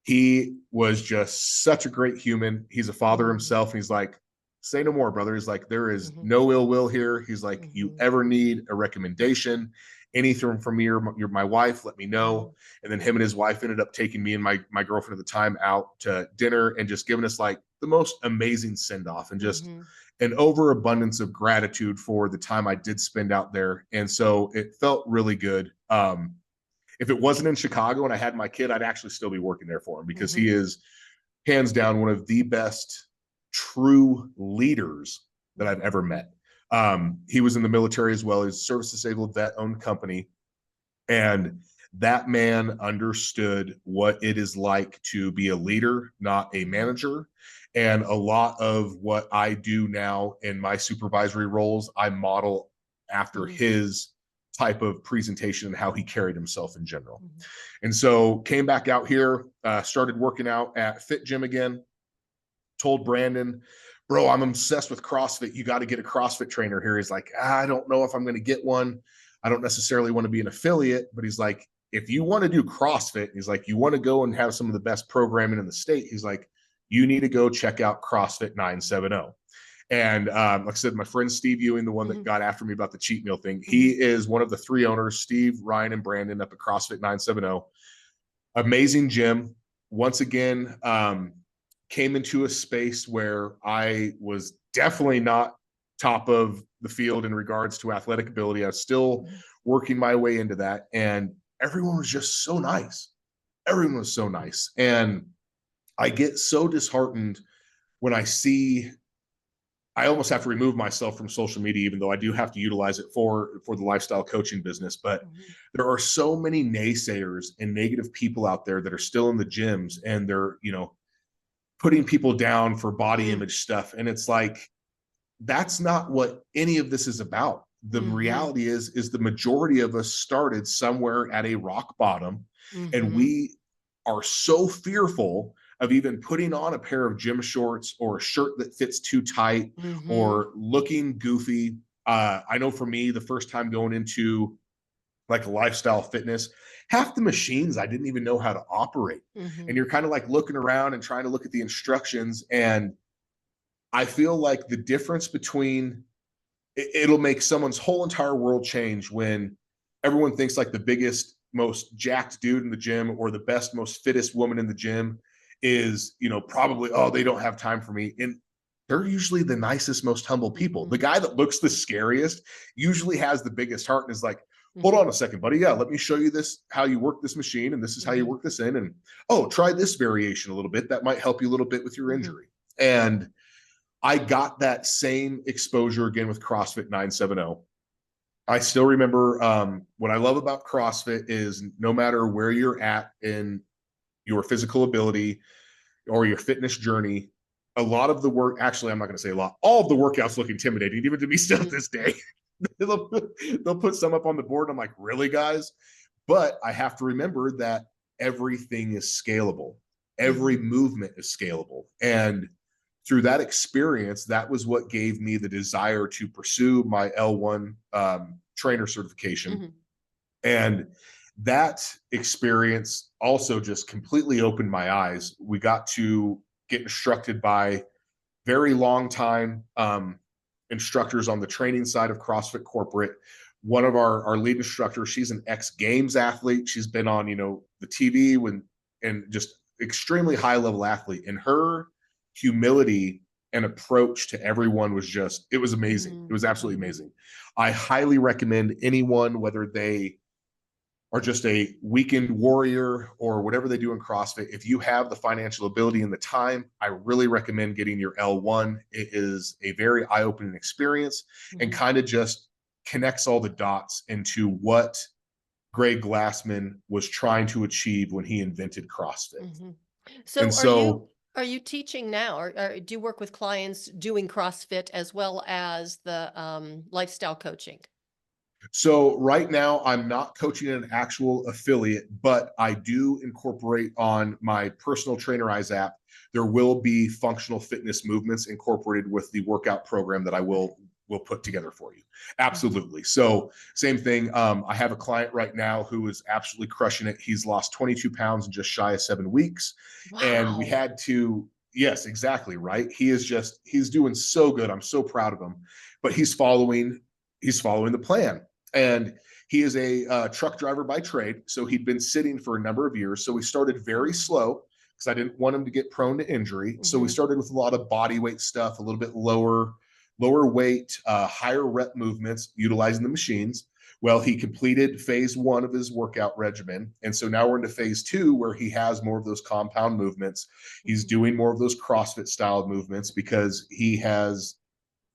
he was just such a great human. He's a father mhm, himself. And he's like, say no more, brother. He's like, there is mhm, no ill will here. He's like, you mhm, ever need a recommendation, anything from me or my wife, let me know. mhm, And then him and his wife ended up taking me and my girlfriend at the time out to dinner and just giving us like the most amazing send off and just mhm, an overabundance of gratitude for the time I did spend out there. And so it felt really good. If it wasn't in Chicago and I had my kid, I'd actually still be working there for him because he mhm, is hands down one of the best true leaders that I've mhm, ever met. He was in the military as well. He's a service disabled vet owned company. And that man understood what it is like to be a leader, not a mhm, manager. And a lot of what I do now in my supervisory roles, I model after mhm, his type of presentation and how he carried himself in general. mhm, And so came back out here, started working out at Fit Gym again, told Brandon, bro, I'm obsessed with CrossFit. You got to get a CrossFit trainer here. He's like, I don't know if I'm going to get one. I don't necessarily want to be an affiliate, but he's like, if you want to do CrossFit, he's like, you want to go and have some of the best programming in the state. He's like, you need to go check out CrossFit 970. And like I said, my friend Steve Ewing, the one that mhm, got after me about the cheat meal thing, he mhm, is one of the three owners, Steve, Ryan, and Brandon up at CrossFit 970. Amazing gym. Once again, came into a space where I was definitely not top of the field in regards to athletic ability. I was still mhm, working my way into that. And everyone was just so nice. Everyone was so nice. And I get so disheartened when I see I almost have to remove myself from social media, even though I do have to utilize it for the lifestyle coaching business. But mhm, there are so many naysayers and negative people out there that are still in the gyms and they're, putting people down for body mm, image stuff. And it's like, that's not what any of this is about. The mhm, reality is the majority of us started somewhere at a rock bottom, and mhm, we are so fearful of even putting on a pair of gym shorts or a shirt that fits too tight mhm, or looking goofy. I know for me, the first time going into like lifestyle fitness, half the machines I didn't even know how to operate. And mhm, you're kind of like looking around and trying to look at the instructions. And I feel like the difference between it'll make someone's whole entire world change when everyone thinks like the biggest, most jacked dude in the gym or the best, most fittest woman in the gym is, probably, oh, they don't have time for me. And they're usually the nicest, most humble people. The mhm, guy that looks the scariest usually has the biggest heart and is like, hold mhm, on a second, buddy. Yeah, let me show you this, how you work this machine, and this is how you mhm, work this in. And oh, try this variation a little bit. That might help you a little bit with your mhm, injury. And I got that same exposure again with CrossFit 970. I still remember what I love about CrossFit is no matter where you're at in your physical ability or your fitness journey, a lot of the work, actually, I'm not going to say a lot, all of the workouts look intimidating, even to me still mhm, this day. they'll, they'll put some up on the board. And I'm like, really, guys? But I have to remember that everything is scalable. Every mhm, movement is scalable. And through that experience, that was what gave me the desire to pursue my L1 trainer certification. mhm, And that experience also just completely opened my eyes. We got to get instructed by very long time instructors on the training side of CrossFit corporate. One of our lead instructors, she's an ex games athlete. She's been on, the TV and just extremely high level athlete. And her humility and approach to everyone was just, it was amazing. It mhm, was absolutely mhm, amazing. I highly recommend anyone, whether they are just a weekend warrior or whatever they do in CrossFit, if you have the financial ability and the time, I really recommend getting your L1. It is a very eye opening experience and mhm, kind of just connects all the dots into what Greg Glassman was trying to achieve when he invented CrossFit. Mhm. And So so, are you teaching now, or do you work with clients doing CrossFit as well as the lifestyle coaching? so right now I'm not coaching an actual affiliate, but I do incorporate on my personal trainer eyes app. There will be functional fitness movements incorporated with the workout program that I will put together for you. Mhm. Absolutely. So same thing. I have a client right now who is absolutely crushing it. He's lost 22 pounds in just shy of 7 weeks. And we Wow. had to, yes, exactly. Right. He's doing so good. I'm so proud of him, but he's following the plan. And he is a truck driver by trade. So he'd been sitting for a number of years. So we started very Mhm. slow because I didn't want him to get prone to injury. So we Mhm. started with a lot of body weight stuff, a little bit lower weight, higher rep movements, utilizing the machines. Well, he completed phase 1 of his workout regimen. And so now we're into phase 2 where he has more of those compound movements. He's Mhm. doing more of those CrossFit style movements because he has,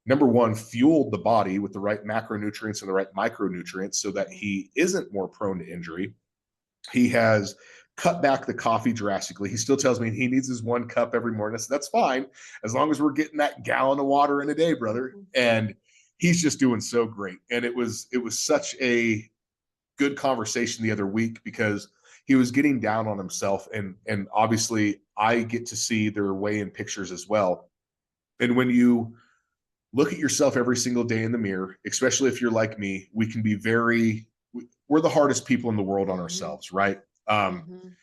number one, fueled the body with the right macronutrients and the right micronutrients so that Mhm. he isn't more prone to injury. He has cut back the coffee drastically. He still tells me he needs his 1 cup every morning. So that's fine as long as we're getting that gallon of water in a day, brother. Mhm. And he's just doing so great. And it was such a good conversation the other week because he was getting down on himself, and obviously I get to see their weigh-in pictures as well. And when you look at yourself every single day in the mirror, especially if you're like me, we can be we're the hardest people in the world on Mhm. ourselves, right? Um, Mhm.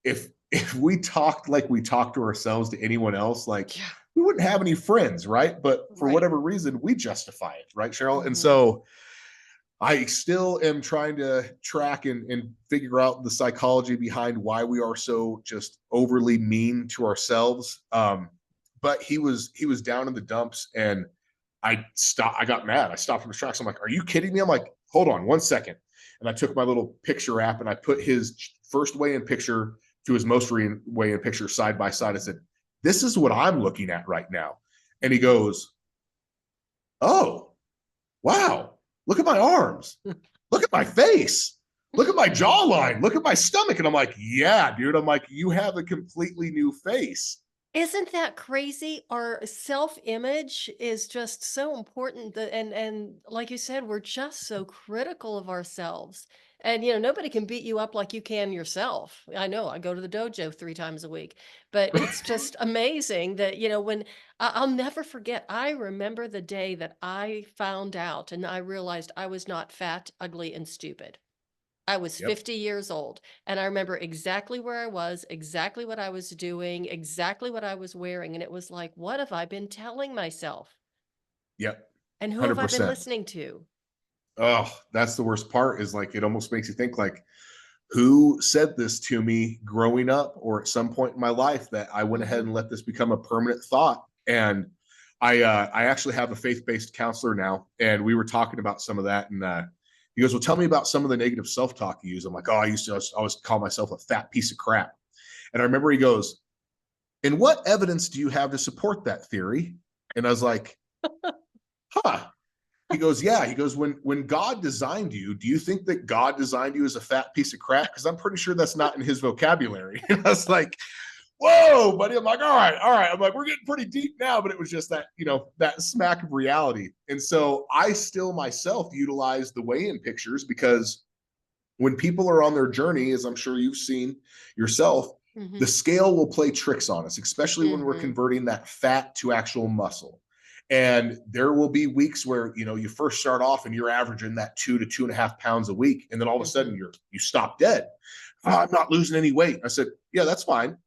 if we talked like we talk to ourselves to anyone else, like Yeah. we wouldn't have any friends, right? But for Right. whatever reason, we justify it, right, Cheryl? And Mhm. so I still am trying to track and figure out the psychology behind why we are so just overly mean to ourselves. But he was down in the dumps, and I got mad. I stopped him in his tracks. I'm like, "Are you kidding me?" I'm like, "Hold on 1 second." And I took my little picture app and I put his first weigh-in picture to his most weigh-in picture side by side. I Mhm. said, "This is what I'm looking at right now." And he Mhm. goes, "Oh, wow. Look at my arms. Look at my face. Look at my jawline. Look at my stomach." And I'm like, "Yeah, dude." I'm like, "You have a completely new face." Isn't that crazy? Our self-image is just so important that, and like you said, we're just so critical of ourselves. And nobody can beat you up like you can yourself. I know, I go to the dojo 3 times a week. But it's just amazing that, when I'll never forget, I remember the day that I found out and I realized I was not fat, ugly, and stupid. I was Yep. 50 years old, and I remember exactly where I was, exactly what I was doing, exactly what I was wearing, and it was like, "What have I been telling myself? Yep. And who have I been 100%. listening to?" Oh, that's the worst part is like it almost makes you think like who said this to me growing up or at some point in my life that I went ahead Mhm, and let this become a permanent thought. And I actually have a faith-based counselor now, and we were talking about some of that. And he goes, "Well, tell me about some of the negative self-talk you use." I'm like, "Oh, I used to always call myself a fat piece of crap." And I remember he goes, "And what evidence do you have to support that theory?" And I was like, "Huh." He goes, "Yeah." He goes, when God designed you, do you think that God designed you as a fat piece of crap? Because I'm pretty sure that's not in his vocabulary." And I was like, "Whoa, buddy." I'm like, "All right, all right." I'm like, "We're getting pretty deep now," but it was just that, that smack of reality. And so I still myself utilize the weigh-in pictures because when people are on their journey, as I'm sure you've seen yourself, the mhm, scale will play tricks on us, especially when we're mhm, converting that fat to actual muscle. And there will be weeks where you first start off and you're averaging that 2 to 2.5 pounds a week, and then all of a sudden mhm, you stop dead. I'm not losing any weight. I said, "Yeah, that's fine."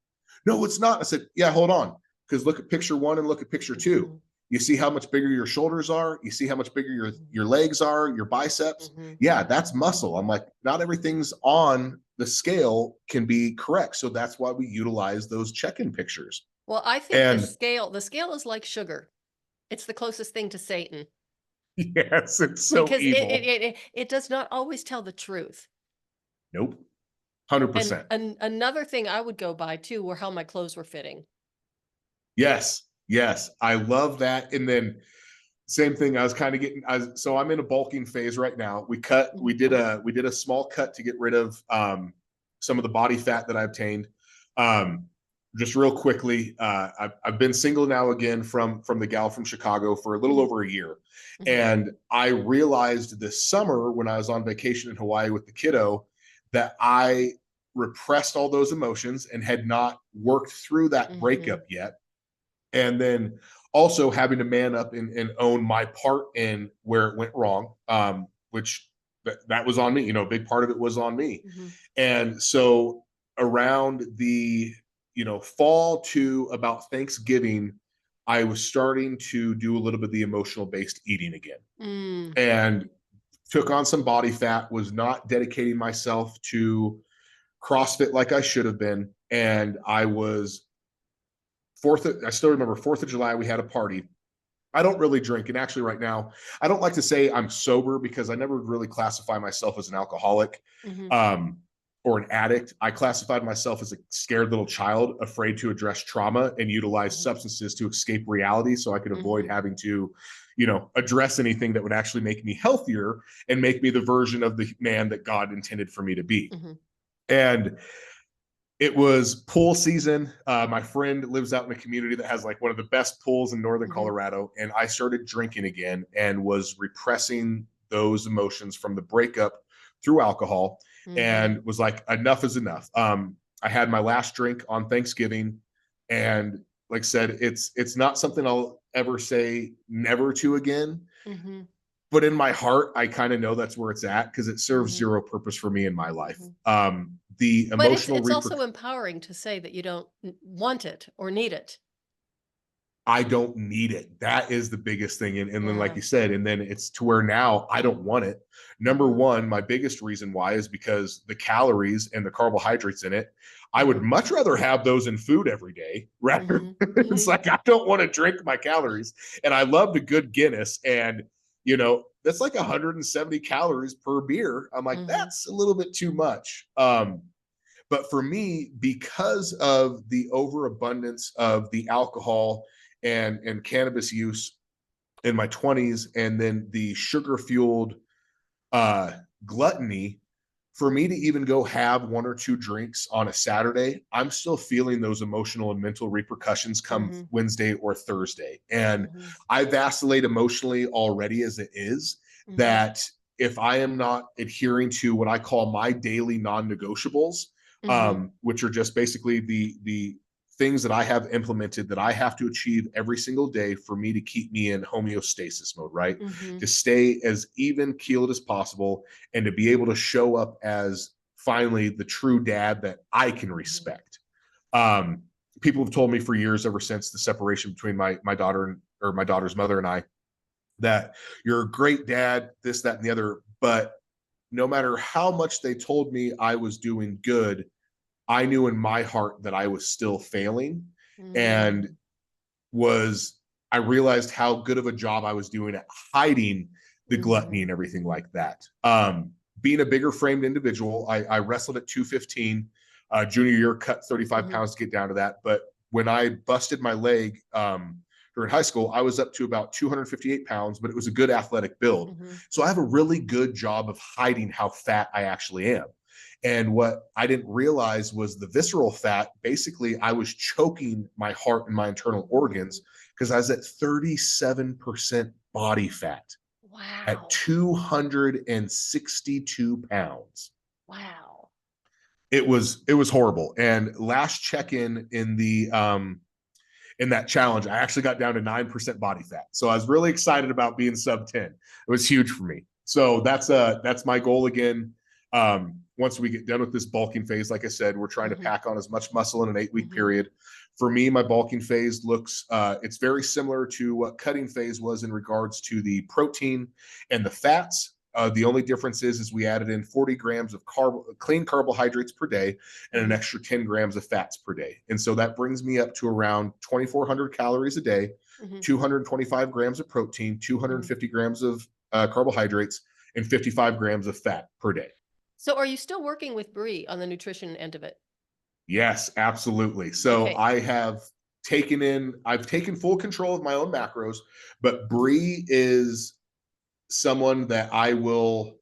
"No, it's not." I said, "Yeah, hold on, because look at picture 1 and look at picture 2. mhm, You see how much bigger your shoulders are. You see how much bigger your mhm, your legs are, your biceps. mhm. Yeah, that's muscle." I'm like, not everything's on the scale can be correct. So that's why we utilize those check-in pictures. Well, I think the And scale is like sugar. It's the closest thing to Satan yes, it's so because evil. it does not always tell the truth. Nope. And 100%. another thing I would go by too were how my clothes were fitting. Yes. Yes. I love that. And then Same thing. I was kind of getting, so I'm in a bulking phase right now. We did a small cut to get rid of some of the body fat that I obtained. Just real quickly, I've been single now again from the gal from Chicago for a little over a year. And I realized this summer when I was on vacation in Hawaii with the kiddo that I repressed all those emotions and had not worked through that breakup yet. And then also having to man up and own my part in where it went wrong, which that was on me. A big part of it was on me. And so around the fall to about Thanksgiving, I was starting to do a little bit of the emotional based eating again, and took on some body fat, was not dedicating myself to CrossFit like I should have been. And I still remember 4th of July, we had a party. I don't really drink. And actually right now, I don't like to say I'm sober because I never really classify myself as an alcoholic or an addict. I classified myself as a scared little child, afraid to address trauma and utilize substances to escape reality so I could avoid having to, address anything that would actually make me healthier and make me the version of the man that God intended for me to be. And it was pool season. My friend lives out in a community that has like one of the best pools in northern Colorado. And I started drinking again and was repressing those emotions from the breakup through alcohol and was like, enough is enough. I had my last drink on Thanksgiving, and like I said, it's not something I'll ever say never to again. But in my heart, I kind of know that's where it's at because it serves zero purpose for me in my life. The emotional, but it's also empowering to say that you don't want it or need it. I don't need it. That is the biggest thing. And then, like you said, and then it's to where now I don't want it. Number one, my biggest reason why is because the calories and the carbohydrates in it, I would much rather have those in food every day rather. It's like, I don't want to drink my calories. And I love the good Guinness. And, that's like 170 calories per beer. I'm like, that's a little bit too much. But for me, because of the overabundance of the alcohol and cannabis use in my 20s, and then the sugar fueled gluttony, for me to even go have 1 or 2 drinks on a Saturday, I'm still feeling those emotional and mental repercussions come Wednesday or Thursday. And I vacillate emotionally already as it is, that if I am not adhering to what I call my daily non-negotiables, which are just basically the things that I have implemented that I have to achieve every single day for me to keep me in homeostasis mode, right? To stay as even keeled as possible and to be able to show up as finally the true dad that I can respect. People have told me for years, ever since the separation between my daughter or my daughter's mother and I, that you're a great dad, this, that, and the other. But no matter how much they told me I was doing good, I knew in my heart that I was still failing, and I realized how good of a job I was doing at hiding the gluttony and everything like that. Being a bigger framed individual, I wrestled at 215, junior year, cut 35 pounds to get down to that. But when I busted my leg during high school, I was up to about 258 pounds, but it was a good athletic build. So I have a really good job of hiding how fat I actually am. And what I didn't realize was the visceral fat, basically I was choking my heart and my internal organs because I was at 37% body fat at 262 pounds. Wow. It was horrible. And last check-in in that challenge, I actually got down to 9% body fat. So I was really excited about being sub 10. It was huge for me. So that's my goal again. Once we get done with this bulking phase, like I said, we're trying to pack on as much muscle in an 8-week period. For me, my bulking phase looks, it's very similar to what cutting phase was in regards to the protein and the fats. The only difference is we added in 40 grams of clean carbohydrates per day and an extra 10 grams of fats per day. And so that brings me up to around 2,400 calories a day, 225 grams of protein, 250 grams of carbohydrates, and 55 grams of fat per day. So are you still working with Bree on the nutrition end of it? Yes, absolutely. So Okay. I have I've taken full control of my own macros, but Bree is someone that I will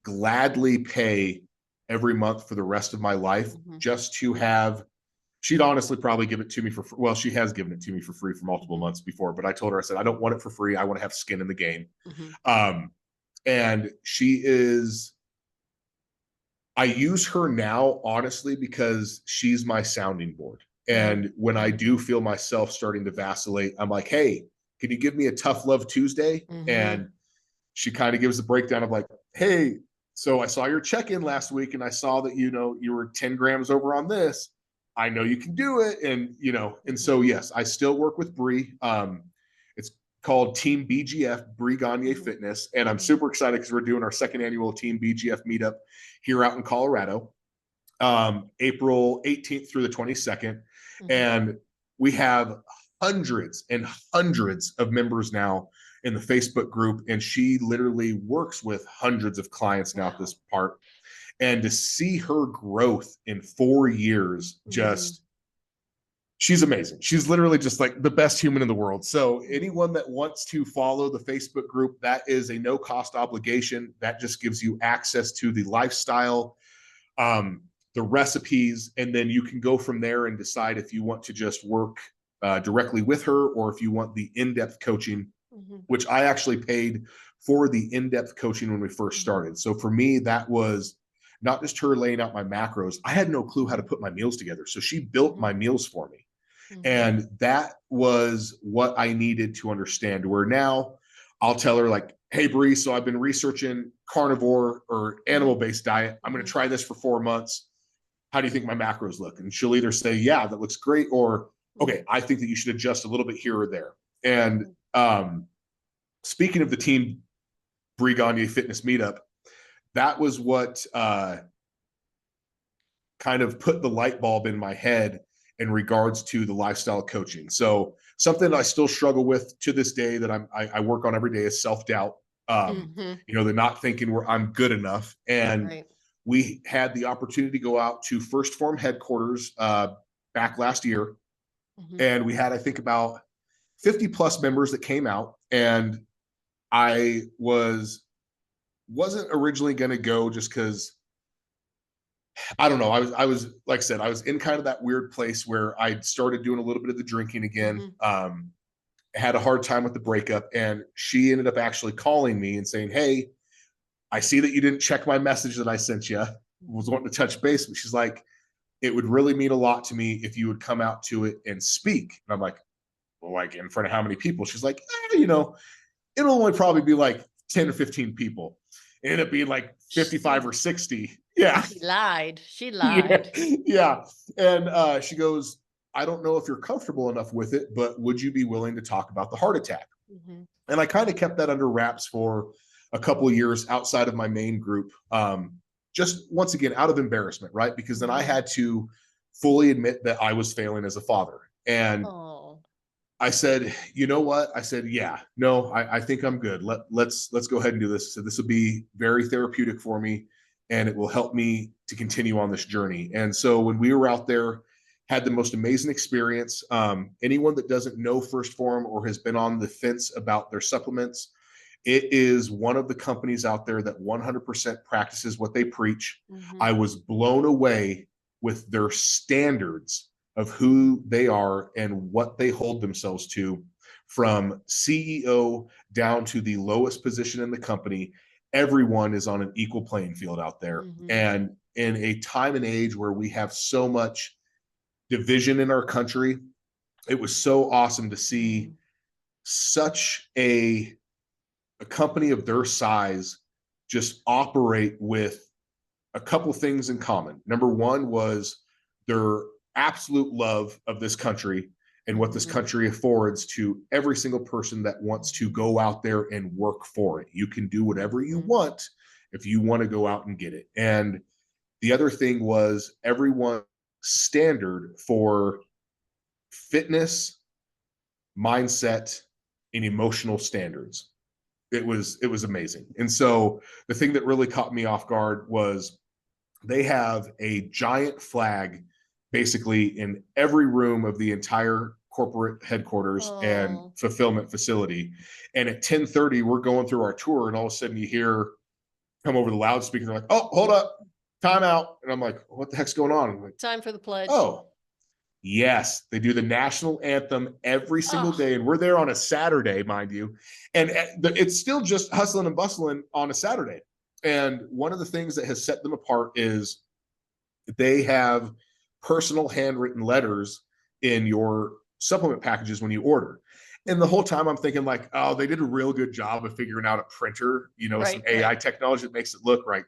gladly pay every month for the rest of my life just to have. She'd honestly probably give it to me for free. Well, she has given it to me for free for multiple months before, but I told her, I said, I don't want it for free. I want to have skin in the game. And she is, I use her now, honestly, because she's my sounding board. And when I do feel myself starting to vacillate, I'm like, hey, can you give me a tough love Tuesday? And she kind of gives the breakdown of like, hey, so I saw your check-in last week and I saw that, you were 10 grams over on this. I know you can do it. And, and so, yes, I still work with Bree. It's called Team BGF, Bree Gagne Fitness. And I'm super excited because we're doing our second annual Team BGF meetup here out in Colorado, April 18th through the 22nd. And we have hundreds and hundreds of members now in the Facebook group. And she literally works with hundreds of clients now at this part. And to see her growth in 4 years, she's amazing. She's literally just like the best human in the world. So anyone that wants to follow the Facebook group, that is a no cost obligation. That just gives you access to the lifestyle, the recipes, and then you can go from there and decide if you want to just work directly with her or if you want the in-depth coaching, which I actually paid for the in-depth coaching when we first started. So for me, that was not just her laying out my macros. I had no clue how to put my meals together. So she built my meals for me. And that was what I needed to understand, where now I'll tell her like, hey, Bree, so I've been researching carnivore or animal-based diet. I'm going to try this for 4 months. How do you think my macros look? And she'll either say, yeah, that looks great. Or, okay, I think that you should adjust a little bit here or there. And speaking of the Team Bree Gagne Fitness meetup, that was what kind of put the light bulb in my head in regards to the lifestyle coaching. So something I still struggle with to this day that I work on every day is self-doubt. The not thinking I'm good enough. And we had the opportunity to go out to First Form headquarters back last year. And we had, I think, about 50 plus members that came out. And I wasn't originally going to go just because, I don't know. I was, like I said, I was in kind of that weird place where I started doing a little bit of the drinking again. Had a hard time with the breakup, and she ended up actually calling me and saying, hey, I see that you didn't check my message that I sent you. Was wanting to touch base, but she's like, it would really mean a lot to me if you would come out to it and speak. And I'm like, well, like in front of how many people? She's like, it'll only probably be like 10 or 15 people. It ended up being like 55 or 60. Yeah. She lied. Yeah. And she goes, I don't know if you're comfortable enough with it, but would you be willing to talk about the heart attack? And I kind of kept that under wraps for a couple of years outside of my main group. Just once again, out of embarrassment, right? Because then I had to fully admit that I was failing as a father. And I said, you know what? I said, yeah, no, I think I'm good. Let's go ahead and do this. So this will be very therapeutic for me, and it will help me to continue on this journey. And so when we were out there, had the most amazing experience. Anyone that doesn't know First Form or has been on the fence about their supplements, it is one of the companies out there that 100% practices what they preach. I was blown away with their standards of who they are and what they hold themselves to, from CEO down to the lowest position in the company. Everyone is on an equal playing field out there. And in a time and age where we have so much division in our country, it was so awesome to see such a company of their size just operate with a couple things in common. Number one was their absolute love of this country and what this country affords to every single person that wants to go out there and work for it. You can do whatever you want if you want to go out and get it. And the other thing was everyone's standard for fitness, mindset, and emotional standards. It was amazing. And so the thing that really caught me off guard was they have a giant flag basically in every room of the entire corporate headquarters and Oh, fulfillment facility. And at 10:30, we're going through our tour, and all of a sudden you hear come over the loudspeaker. They're like, "Oh, hold up, time out." And I'm like, "What the heck's going on?" I'm like, time for the pledge. "Oh, yes, they do the national anthem every single Oh, day." And we're there on a Saturday, mind you. And it's still just hustling and bustling on a Saturday. And one of the things that has set them apart is they have personal handwritten letters in your supplement packages when you order. And the whole time I'm thinking like, oh, they did a real good job of figuring out a printer, some right, AI right. technology that makes it look right.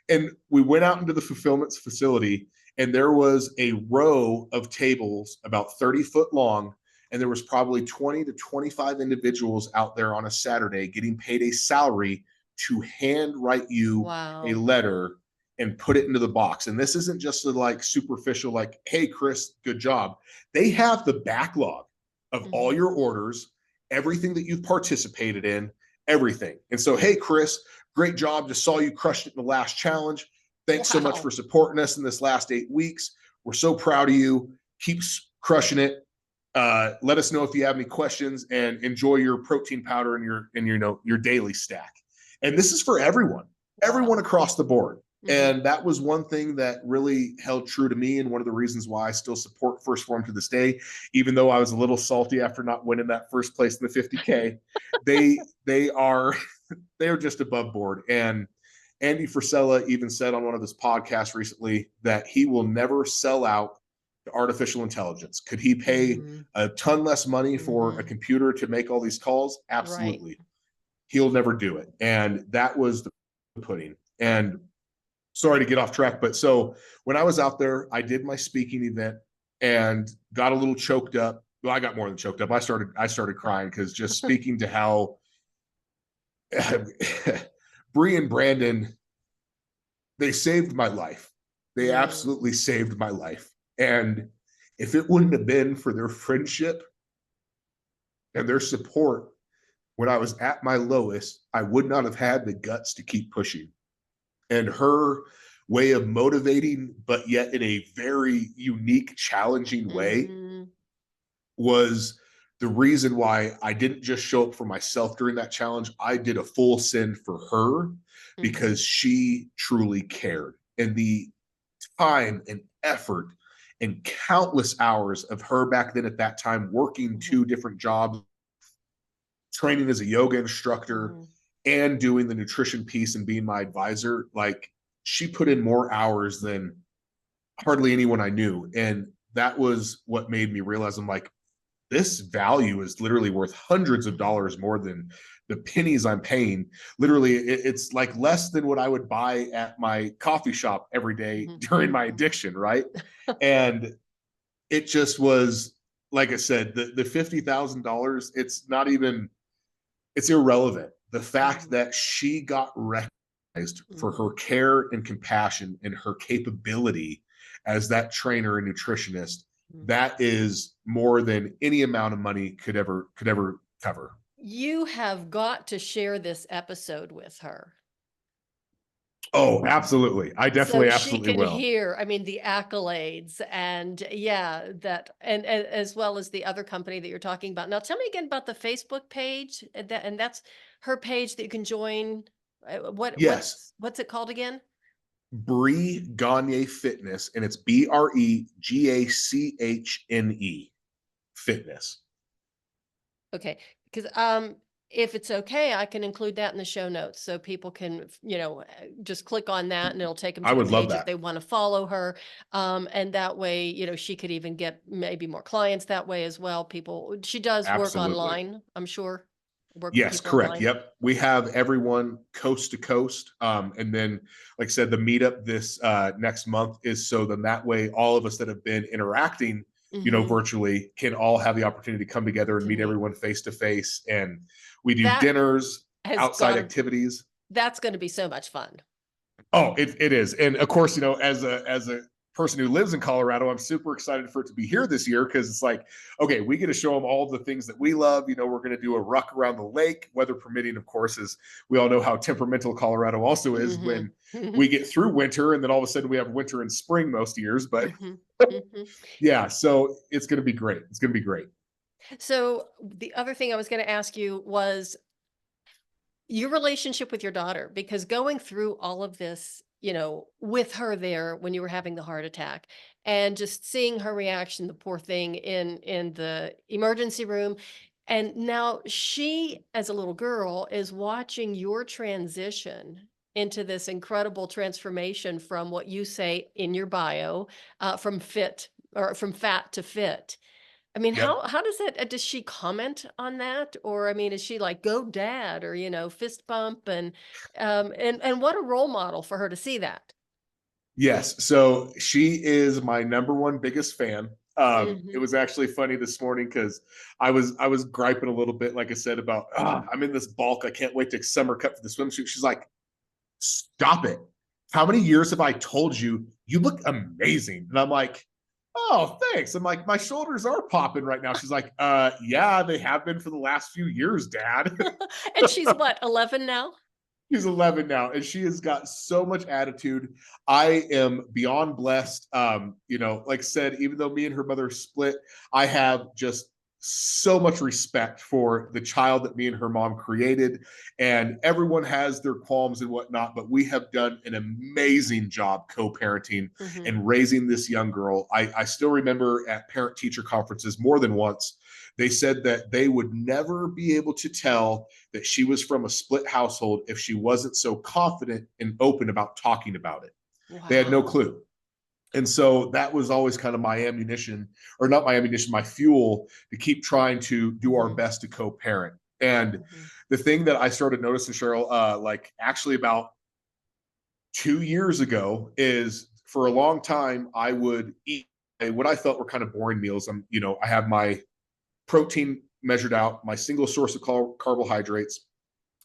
And we went out into the fulfillment facility, and there was a row of tables about 30 foot long. And there was probably 20 to 25 individuals out there on a Saturday getting paid a salary to hand write you a Wow. letter and put it into the box. And this isn't just a like superficial, like, "Hey, Chris, good job." They have the backlog of all Mhm. your orders, everything that you've participated in, everything. And so, "Hey, Chris, great job. Just saw you crushed it in the last challenge. Thanks so much Wow. for supporting us in this last 8 weeks. We're so proud of you. Keep crushing it. Let us know if you have any questions, and enjoy your protein powder and your daily stack." And this is for everyone Wow. across the board. Mhm. And that was one thing that really held true to me, and one of the reasons why I still support First Form to this day, even though I was a little salty after not winning that first place in the 50K. They are they are just above board. And Andy Frisella even said on one of his podcasts recently that he will never sell out to artificial intelligence. Could he pay Mhm. a ton less money for a Mhm. computer to make all these calls? Right. Absolutely. He'll never do it. And that was the pudding. And sorry to get off track, but so when I was out there, I did my speaking event and got a little choked up. Well, I got more than choked up. I started crying because just speaking to how Bree and Brandon, they saved my life. They Mm. absolutely saved my life. And if it wouldn't have been for their friendship and their support when I was at my lowest, I would not have had the guts to keep pushing. And her way of motivating, but yet in a very unique, challenging way, Mhm. was the reason why I didn't just show up for myself during that challenge. I did a full send for her because Mhm. she truly cared. And the time and effort and countless hours of her back then at that time working Mhm. 2 different jobs, training as a yoga instructor Mhm. and doing the nutrition piece and being my advisor, like she put in more hours than hardly anyone I knew. And that was what made me realize I'm like, this value is literally worth hundreds of Mhm. dollars more than the pennies I'm paying. Literally, it's like less than what I would buy at my coffee shop every day Mhm. during my Mhm. addiction, right? And it just was, like I said, the $50,000, it's not even, it's irrelevant. The fact Mhm. that she got recognized for her Mhm. care and compassion and her capability as that trainer and nutritionist, Mhm. that is more than any amount of money could ever cover. You have got to share this episode with her. Oh, absolutely. I So definitely she absolutely can will. hear, I mean, the accolades and yeah, that and as well as the other company that you're talking about. Now tell me again about the Facebook page and that's her page that you can join. What Yes. what's it called again? Bree Gagne Fitness, and it's BREGACHNE Fitness. Okay, because if it's okay, I can include that in the show notes so people can, just click on that and it'll take them I to the would love page if that. they want to follow her. And that way, she could even get maybe more clients that way as well. She does work Absolutely. online, I'm sure. Work with Yes, people correct. online. Yep. We have everyone coast to coast. And then, like I said, the meetup this next month is so then that way all of us that have been interacting, Hmm. virtually can all have the opportunity to come together and To meet meet. everyone face to face. And we do That dinners, has got outside to, activities. that's going to be so much fun. Oh, it is. And of course, as a person who lives in Colorado, I'm super excited for it to be here this year because it's like, okay, we get to show them all the things that we love. We're going to do a ruck around the lake, weather permitting, of course, as we all know how temperamental Colorado also is Hmm. when we get through winter and then all of a sudden we have winter and spring most years. But Hmm. Hmm. yeah, so it's going to be great. It's going to be great. So the other thing I was going to ask you was your relationship with your daughter, because going through all of this, with her there when you were having the heart attack and just seeing her reaction, the poor thing in the emergency room. And now she, as a little girl, is watching your transition into this incredible transformation from what you say in your bio, from fit or from fat to fit. I mean, Yep. how does that does she comment on that? Or, I mean, is she like, "Go dad," or, fist bump and what a role model for her to see that. Yes. So she is my number one biggest fan. It Mhm. was actually funny this morning because I was griping a little bit, like I said, about I'm in this bulk. I can't wait to summer cut for the swimsuit. She's like, stop it. How many years have I told you you look amazing? And I'm like, oh, thanks. I'm like, my shoulders are popping right now. She's like, yeah, they have been for the last few years, Dad. And she's what, 11 now? She's 11 now, and she has got so much attitude. I am beyond blessed. Like I said, even though me and her mother split, I have just so much respect for the child that me and her mom created. And everyone has their qualms and whatnot, but we have done an amazing job co-parenting Mhm. and raising this young girl. I still remember at parent-teacher conferences more than once, they said that they would never be able to tell that she was from a split household if she wasn't so confident and open about talking about it. They had no Wow. clue. And so that was always kind of my ammunition, or not my ammunition, my fuel to keep trying to do our Mhm. best to co-parent. And Mhm. the thing that I started noticing, Cheryl, like actually about 2 years ago, is for a long time I would eat what I felt were kind of boring meals. I have my protein measured out, my single source of carbohydrates,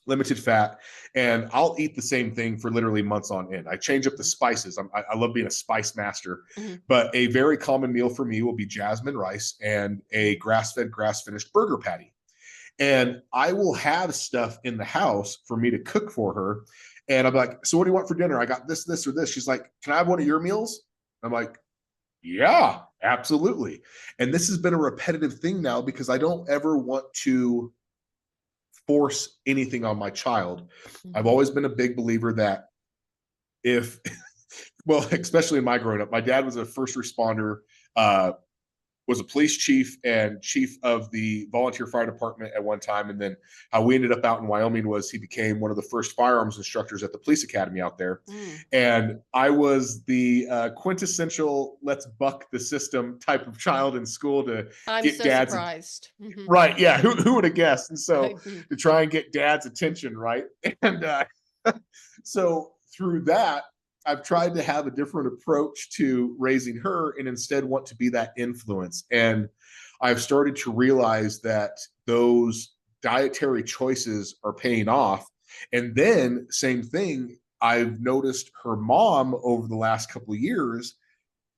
limited fat, and I'll eat the same thing for literally months on end. I change up the Mhm. spices. I love being a spice master, Mhm. but a very common meal for me will be jasmine rice and a Mhm. grass-fed, grass-finished burger patty. And I will have stuff in the house for me to cook for her. And I'm like, so what do you want for dinner? I got this, this, or this. She's like, can I have one of your meals? I'm like, yeah, absolutely. And this has been a repetitive thing now because I don't ever want to force anything on my child. I've Mhm. always been a big believer that if, well, especially in my growing up, my dad was a first responder, uh, was a police chief and chief of the volunteer fire department at one time. And then how we ended up out in Wyoming was he became one of the first firearms instructors at the police academy out there. Mm. And I was the quintessential let's buck the system type of child in school to I'm get so dad's. surprised. Mhm. Right. Yeah. Who would have guessed? And so to try and get dad's attention, right? And so through that, I've tried to have a different approach to raising her and instead want to be that influence. And I've started to realize that those dietary choices are paying off. And then, same thing, I've noticed her mom over the last couple of years,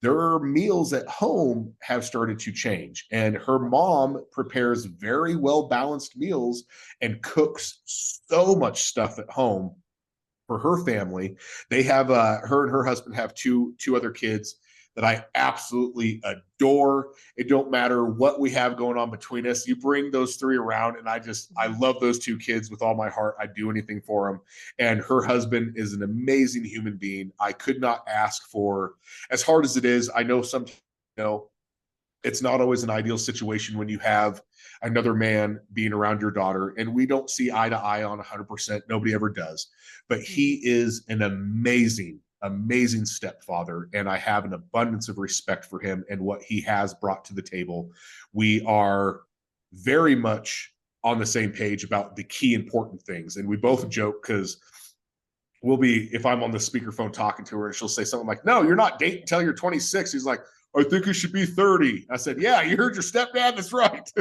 their meals at home have started to change. And her mom prepares very well balanced meals and cooks so much stuff at home for her family. They have her and her husband have two other kids that I absolutely adore. It don't matter what we have going on between us. You bring those three around, and I Mhm. love those two kids with all my heart. I'd do anything for them. And her husband is an amazing human being. I could not ask for, as hard as it is. I know sometimes, it's not always an ideal situation when you have another man being around your daughter, and we don't see eye to eye on 100%. Nobody ever does, but Mhm. he is an amazing stepfather, and I have an abundance of respect for him and what he has brought to the table. We are very much on the same page about the key important things, and we both Mhm. joke because we'll be, if I'm on the speakerphone talking to her and she'll say something like, no, you're not dating until you're 26. He's like, I think you should be 30. I said, yeah, you heard your stepdad. That's right.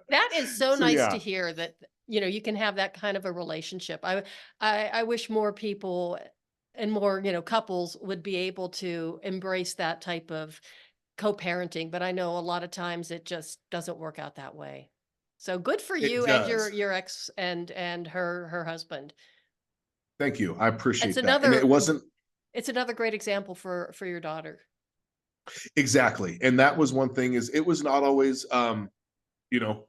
That is so So nice to yeah, hear that, you can have that kind of a relationship. I wish more people and more, couples would be able to embrace that type of co-parenting, but I know a lot of times it just doesn't work out that way. So good for it you and your does. your ex and her husband. Thank you. I It's appreciate that. And it another wasn't it's another great example for your daughter. exactly. And that was one thing, is it was not always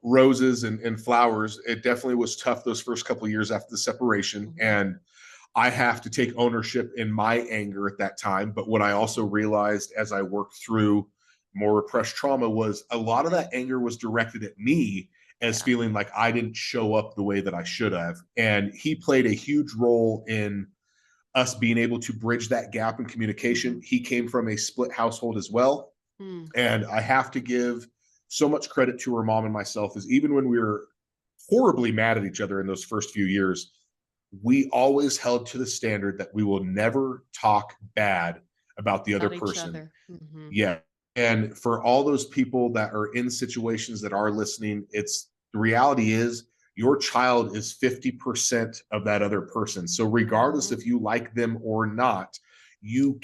roses and flowers. It definitely was tough those first couple of years after the separation. Mhm. And I have to take ownership in my anger at that time. But what I also realized as I worked through more repressed trauma was a lot of that anger was directed at me as Yeah. feeling like I didn't show up the way that I should have. And he played a huge role in us being able to bridge that gap in communication. He came from a split household as well. Mm. And I have to give so much credit to her mom and myself, is even when we were horribly mad at each other in those first few years, we always held to the standard that we will never talk bad about the other About each person. other. Mhm. Yeah. And for all those people that are in situations that are listening, the reality is your child is 50% of that other person. So regardless if you like them or not, you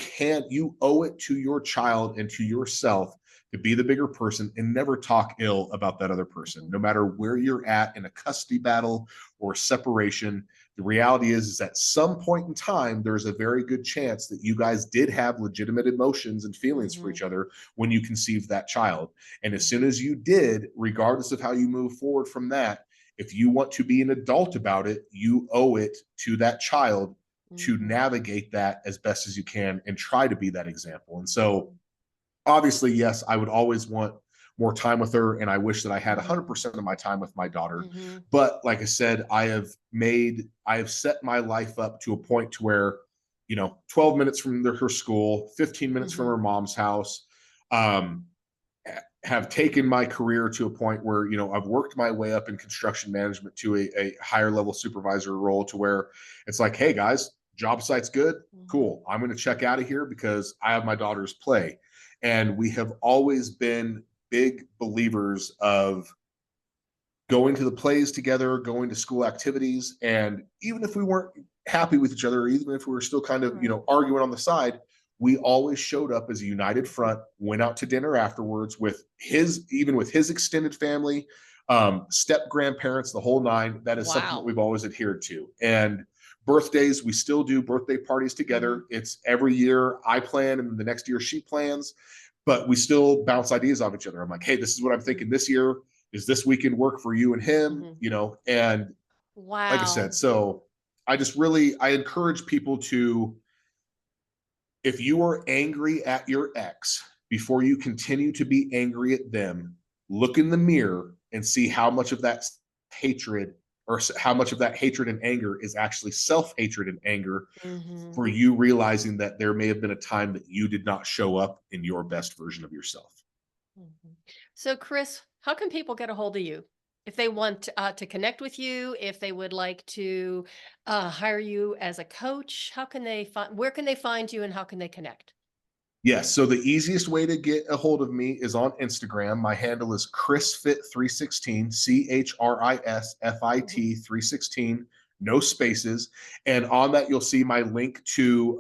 owe it to your child and to yourself to be the bigger person and never talk ill about that other person, no matter where you're at in a custody battle or separation. The reality is at some point in time, there's a very good chance that you guys did have legitimate emotions and feelings for each other when you conceived that child. And as soon as you did, regardless of how you move forward from that, if you want to be an adult about it, you owe it to that child to navigate that as best as you can and try to be that example. And so obviously, yes, I would always want more time with her, and I wish that I had 100% of my time with my daughter. But like I said, I have set my life up to a point to where, 12 minutes from her school, 15 minutes from her mom's house, have taken my career to a point where, I've worked my way up in construction management to a higher level supervisor role, to where it's like, hey guys, job site's good, cool, I'm going to check out of here because I have my daughter's play. And we have always been big believers of going to the plays together, going to school activities. And even if we weren't happy with each other, or even if we were still kind of, arguing on the side, we always showed up as a united front, went out to dinner afterwards with even with his extended family, step grandparents, the whole nine. That is something that we've always adhered to. And birthdays, we still do birthday parties together. It's every year I plan and the next year she plans, but we still bounce ideas off each other. I'm like, hey, this is what I'm thinking this year. Is this weekend work for you and him? And like I said, so I encourage people to, if you are angry at your ex, before you continue to be angry at them, look in the mirror and see how much of that hatred, or how much of that hatred and anger is actually self-hatred and anger, for you realizing that there may have been a time that you did not show up in your best version of yourself. So, Chris, how can people get a hold of you if they want to connect with you? If they would like to hire you as a coach, how can they find? Where can they find you, and how can they connect? Yes. So the easiest way to get a hold of me is on Instagram. My handle is ChrisFit316, ChrisFit316, no spaces. And on that, you'll see my link to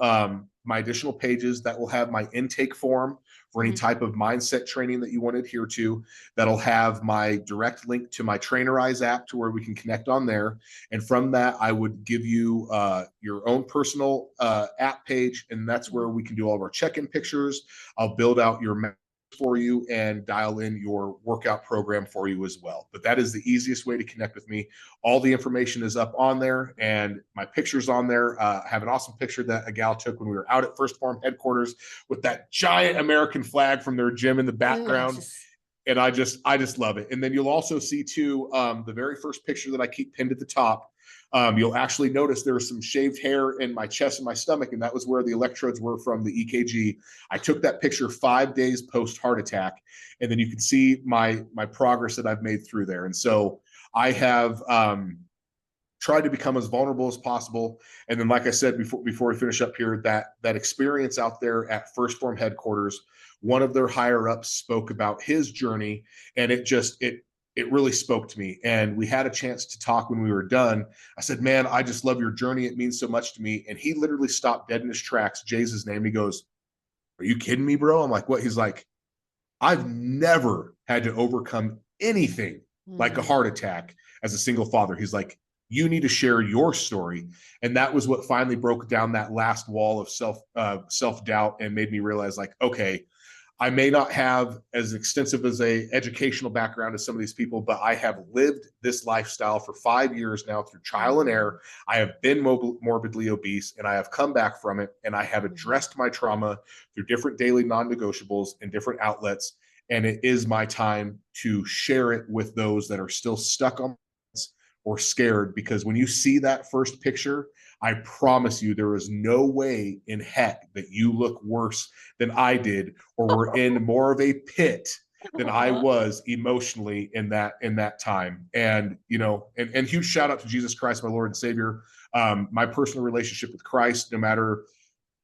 my additional pages that will have my intake form for any type of mindset training that you want to adhere to. That'll have my direct link to my Trainerize app, to where we can connect on there. And from that, I would give you your own personal app page, and that's where we can do all of our check-in pictures. I'll build out your for you and dial in your workout program for you as well. But that is the easiest way to connect with me. All the information is up on there, and my picture's on there. I have an awesome picture that a gal took when we were out at First Form headquarters with that giant American flag from their gym in the background. And I just love it. And then you'll also see too, the very first picture that I keep pinned at the top. You'll actually notice there was some shaved hair in my chest and my stomach, and that was where the electrodes were from the EKG. I took that picture 5 days post heart attack, and then you can see my progress that I've made through there. And so I have tried to become as vulnerable as possible. And then, like I said before we finish up here, that experience out there at First Form headquarters, one of their higher ups spoke about his journey, and it really spoke to me. And we had a chance to talk when we were done. I said, man, I just love your journey. It means so much to me. And he literally stopped dead in his tracks. Jay's his name. He goes, are you kidding me, bro? I'm like, what? He's like, I've never had to overcome anything like a heart attack as a single father. He's like, you need to share your story. And that was what finally broke down that last wall of self-doubt and made me realize, like, okay, I may not have as extensive as a educational background as some of these people, but I have lived this lifestyle for 5 years now through trial and Mhm. error. I have been morbidly obese and I have come back from it, and I have Mhm. addressed my trauma through different daily non-negotiables and different outlets. And it is my time to share it with those that are still stuck on or scared, because when you see that first picture, I promise you there is no way in heck that you look worse than I did, or were in more of a pit than I Aw. was emotionally in that time. And and huge shout out to Jesus Christ, my Lord and Savior. My personal relationship with Christ, no matter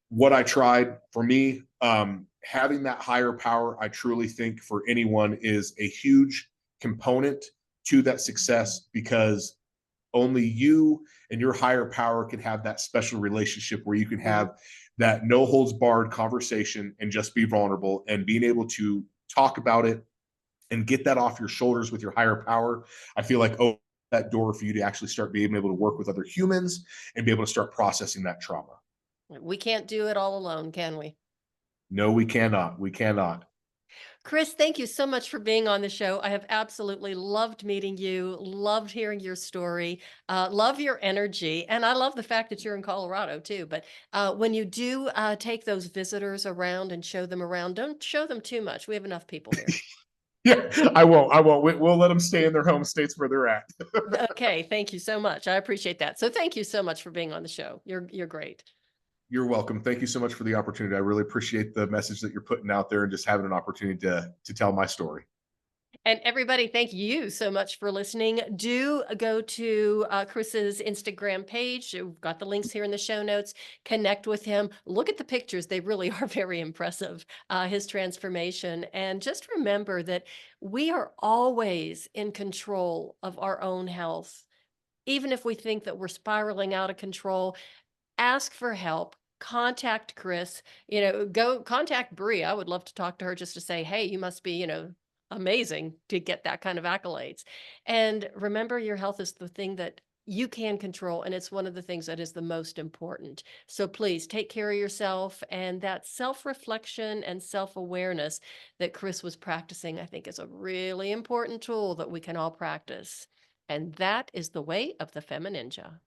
what I tried, for me, having that higher power, I truly think for anyone is a huge component to that success, because only you and your higher power can have that special relationship where you can Mhm. have that no holds barred conversation and just be vulnerable, and being able to talk about it and get that off your shoulders with your higher power. I feel like, oh, that door for you to actually start being able to work with other humans and be able to start processing that trauma. We can't do it all alone, can we? No, we cannot. We cannot. Chris, thank you so much for being on the show. I have absolutely loved meeting you, loved hearing your story, love your energy, and I love the fact that you're in Colorado too. But when you do take those visitors around and show them around, don't show them too much. We have enough people here. Yeah, I won't. I won't. We'll let them stay in their home states where they're at. Okay, thank you so much. I appreciate that. So thank you so much for being on the show. You're great. You're welcome. Thank you so much for the opportunity. I really appreciate the message that you're putting out there and just having an opportunity to tell my story. And everybody, thank you so much for listening. Do go to Chris's Instagram page. We've got the links here in the show notes. Connect with him. Look at the pictures. They really are very impressive, his transformation. And just remember that we are always in control of our own health. Even if we think that we're spiraling out of control, ask for help. Contact Chris, go contact Bree. I would love to talk to her just to say, hey, you must be, amazing to get that kind of accolades. And remember, your health is the thing that you can control, and it's one of the things that is the most important. So please take care of yourself. And that self reflection and self awareness that Chris was practicing, I think, is a really important tool that we can all practice. And that is the way of the FemiNinja.